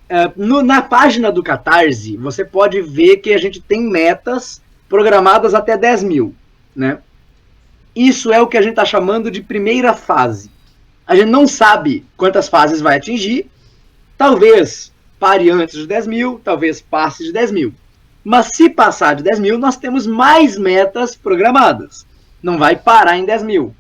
Na página do Catarse, você pode ver que a gente tem metas programadas até 10 mil, né? Isso é o que a gente está chamando de primeira fase. A gente não sabe quantas fases vai atingir. Talvez pare antes de 10 mil, talvez passe de 10 mil. Mas se passar de 10 mil, nós temos mais metas programadas. Não vai parar em 10 mil.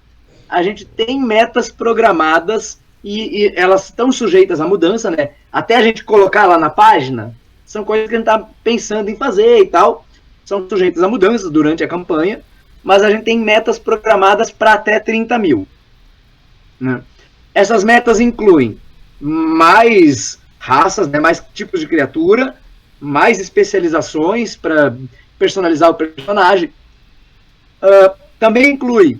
A gente tem metas programadas e elas estão sujeitas à mudança, né? Até a gente colocar lá na página, são coisas que a gente está pensando em fazer e tal. São sujeitas a mudanças durante a campanha, mas a gente tem metas programadas para até 30 mil. Né? Essas metas incluem mais raças, né, mais tipos de criatura, mais especializações para personalizar o personagem. Também inclui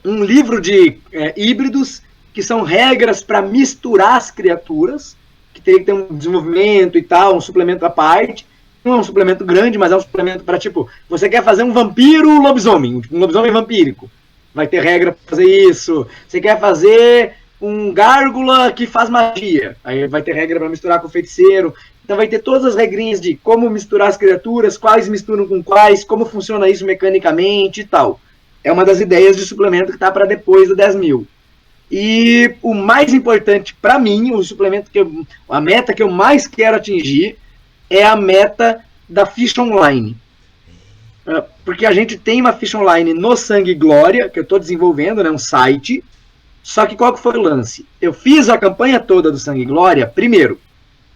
um livro de híbridos, que são regras para misturar as criaturas, que tem que ter um desenvolvimento e tal, um suplemento à parte. Não é um suplemento grande, mas é um suplemento para, tipo, você quer fazer um vampiro lobisomem, um lobisomem vampírico. Vai ter regra para fazer isso. Você quer fazer um gárgula que faz magia. Aí vai ter regra para misturar com o feiticeiro. Então vai ter todas as regrinhas de como misturar as criaturas, quais misturam com quais, como funciona isso mecanicamente e tal. É uma das ideias de suplemento que está para depois do 10 mil. E o mais importante para mim, o suplemento a meta que eu mais quero atingir é a meta da ficha online. Porque a gente tem uma ficha online no Sangue e Glória, que eu estou desenvolvendo, né, um site. Só que qual que foi o lance? Eu fiz a campanha toda do Sangue e Glória primeiro.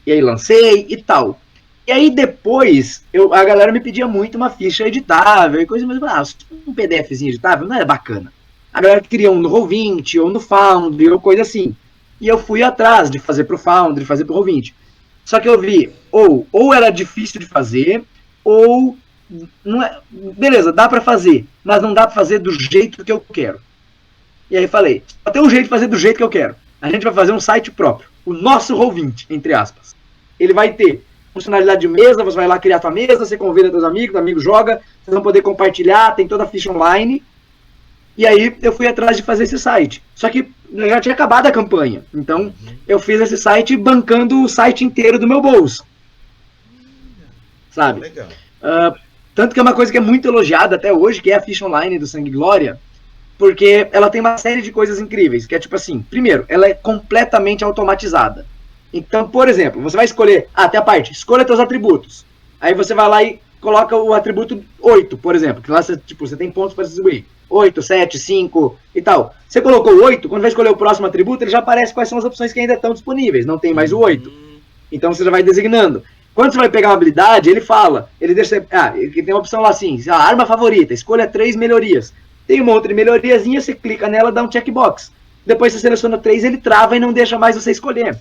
E aí lancei e tal. E aí depois, a galera me pedia muito uma ficha editável e coisa, mas um PDFzinho editável não é bacana. A galera queria um no Roll20 ou no Foundry ou coisa assim. E eu fui atrás de fazer pro Foundry, fazer pro Roll20. Só que eu vi, ou era difícil de fazer, ou não é, beleza, dá para fazer, mas não dá para fazer do jeito que eu quero. E aí falei, só tem um jeito de fazer do jeito que eu quero. A gente vai fazer um site próprio, o nosso Roll20, entre aspas. Ele vai ter funcionalidade de mesa, você vai lá criar tua mesa, você convida teus amigos, o amigo joga, vocês vão poder compartilhar, tem toda a ficha online. E aí eu fui atrás de fazer esse site. Só que já tinha acabado a campanha. Então eu fiz esse site bancando o site inteiro do meu bolso. Sabe? Legal. Tanto que é uma coisa que é muito elogiada até hoje, que é a ficha online do Sangue e Glória, porque ela tem uma série de coisas incríveis, que é tipo assim, primeiro, ela é completamente automatizada. Então, por exemplo, você vai escolher, até a parte, escolha teus atributos. Aí você vai lá e coloca o atributo 8, por exemplo, que lá você tem pontos para distribuir. 8, 7, 5 e tal. Você colocou 8, quando vai escolher o próximo atributo, ele já aparece quais são as opções que ainda estão disponíveis, não tem mais o 8. Então você já vai designando. Quando você vai pegar uma habilidade, ele fala, ele deixa, ele tem uma opção lá assim, a arma favorita, escolha 3 melhorias. Tem uma outra melhoriazinha, você clica nela, dá um checkbox. Depois você seleciona 3, ele trava e não deixa mais você escolher.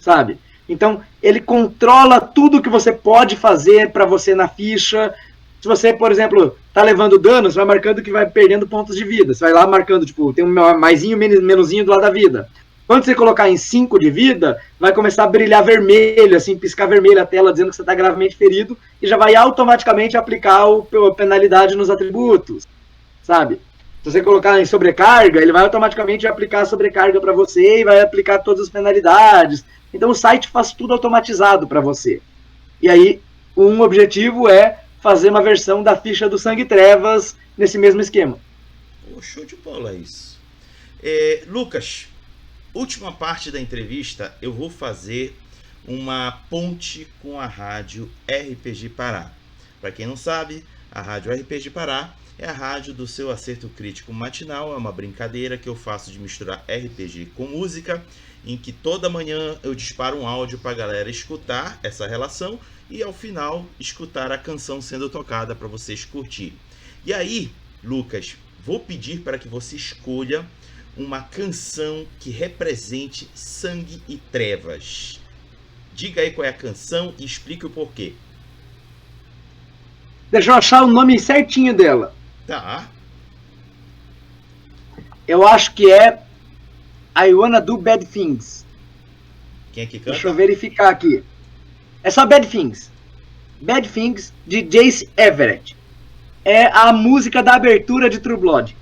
Sabe? Então, ele controla tudo que você pode fazer para você na ficha. Se você, por exemplo, tá levando dano, você vai marcando que vai perdendo pontos de vida. Você vai lá marcando, tipo, tem um maisinho, menuzinho do lado da vida. Quando você colocar em 5 de vida, vai começar a brilhar vermelho, assim, piscar vermelho a tela, dizendo que você está gravemente ferido, e já vai automaticamente aplicar a penalidade nos atributos, sabe? Se você colocar em sobrecarga, ele vai automaticamente aplicar a sobrecarga para você e vai aplicar todas as penalidades. Então o site faz tudo automatizado para você. E aí, um objetivo é fazer uma versão da ficha do Sangue e Trevas nesse mesmo esquema. Oh, show de bola isso. Lucas, última parte da entrevista, eu vou fazer uma ponte com a rádio RPG Pará. Para quem não sabe, a rádio RPG Pará é a rádio do seu acerto crítico matinal. É uma brincadeira que eu faço de misturar RPG com música, em que toda manhã eu disparo um áudio para a galera escutar essa relação e ao final escutar a canção sendo tocada para vocês curtirem. E aí, Lucas, vou pedir para que você escolha uma canção que represente sangue e trevas. Diga aí qual é a canção e explique o porquê. Deixa eu achar o nome certinho dela. Tá. Eu acho que é I Wanna Do Bad Things. Quem é que canta? Deixa eu verificar aqui. É só Bad Things. Bad Things, de Jace Everett. É a música da abertura de True Blood.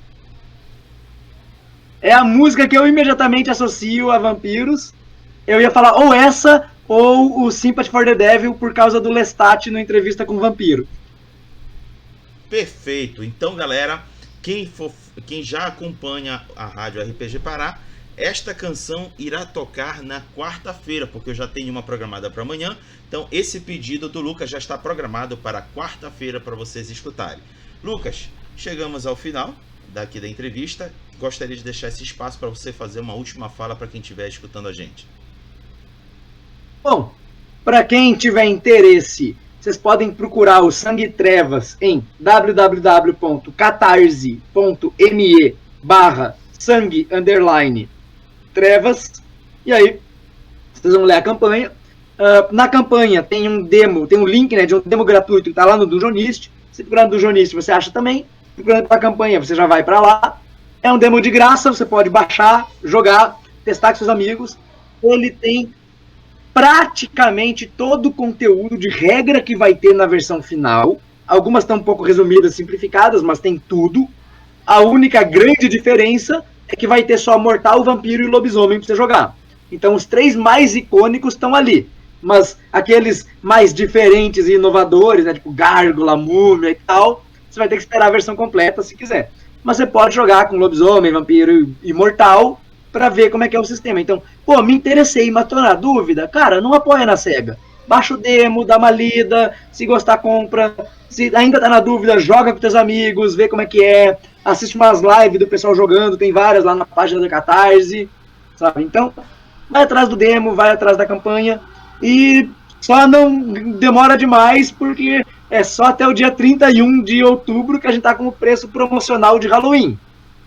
É a música que eu imediatamente associo a vampiros. Eu ia falar ou essa ou o Sympathy for the Devil por causa do Lestat no Entrevista com o Vampiro. Perfeito. Então, galera, quem já acompanha a Rádio RPG Pará, esta canção irá tocar na quarta-feira, porque eu já tenho uma programada para amanhã. Então, esse pedido do Lucas já está programado para quarta-feira para vocês escutarem. Lucas, chegamos ao final daqui da entrevista. Gostaria de deixar esse espaço para você fazer uma última fala para quem estiver escutando a gente. Bom, para quem tiver interesse, vocês podem procurar o Sangue e Trevas em www.catarse.me/sangue_trevas. E aí, vocês vão ler a campanha. Na campanha tem um demo, tem um link, né, de um demo gratuito que está lá no Dungeonist. Se procurar no Dungeonist, você acha também. Procurando para a campanha, você já vai para lá. É um demo de graça, você pode baixar, jogar, testar com seus amigos. Ele tem praticamente todo o conteúdo de regra que vai ter na versão final. Algumas estão um pouco resumidas, simplificadas, mas tem tudo. A única grande diferença é que vai ter só mortal, vampiro e lobisomem para você jogar. Então os 3 mais icônicos estão ali. Mas aqueles mais diferentes e inovadores, né, tipo gárgula, múmia e tal, você vai ter que esperar a versão completa se quiser. Mas você pode jogar com lobisomem, vampiro e mortal para ver como é que é o sistema. Então, pô, me interessei, mas tô na dúvida. Cara, não apoia na SEGA. Baixa o demo, dá uma lida, se gostar, compra. Se ainda tá na dúvida, joga com teus amigos, vê como é que é. Assiste umas lives do pessoal jogando, tem várias lá na página da Catarse, sabe? Então, vai atrás do demo, vai atrás da campanha e só não demora demais, porque é só até o dia 31 de outubro que a gente tá com o preço promocional de Halloween.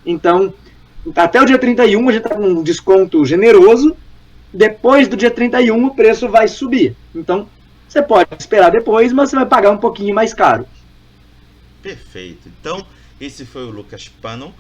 Então, até o dia 31 a gente tá com um desconto generoso. Depois do dia 31 o preço vai subir. Então, você pode esperar depois, mas você vai pagar um pouquinho mais caro. Perfeito. Então, esse foi o Lucas Pannon,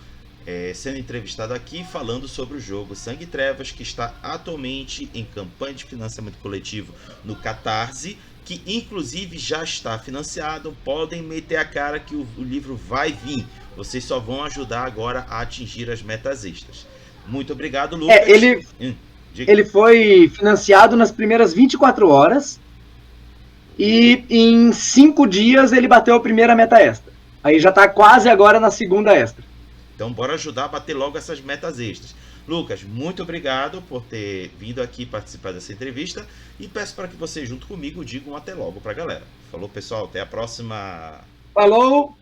sendo entrevistado aqui, falando sobre o jogo Sangue e Trevas, que está atualmente em campanha de financiamento coletivo no Catarse, que inclusive já está financiado. Podem meter a cara que o livro vai vir. Vocês só vão ajudar agora a atingir as metas extras. Muito obrigado, Lucas. Ele foi financiado nas primeiras 24 horas e em 5 dias ele bateu a primeira meta extra. Aí já está quase agora na segunda extra. Então bora ajudar a bater logo essas metas extras. Lucas, muito obrigado por ter vindo aqui participar dessa entrevista e peço para que você junto comigo diga um até logo para a galera. Falou, pessoal, até a próxima. Falou!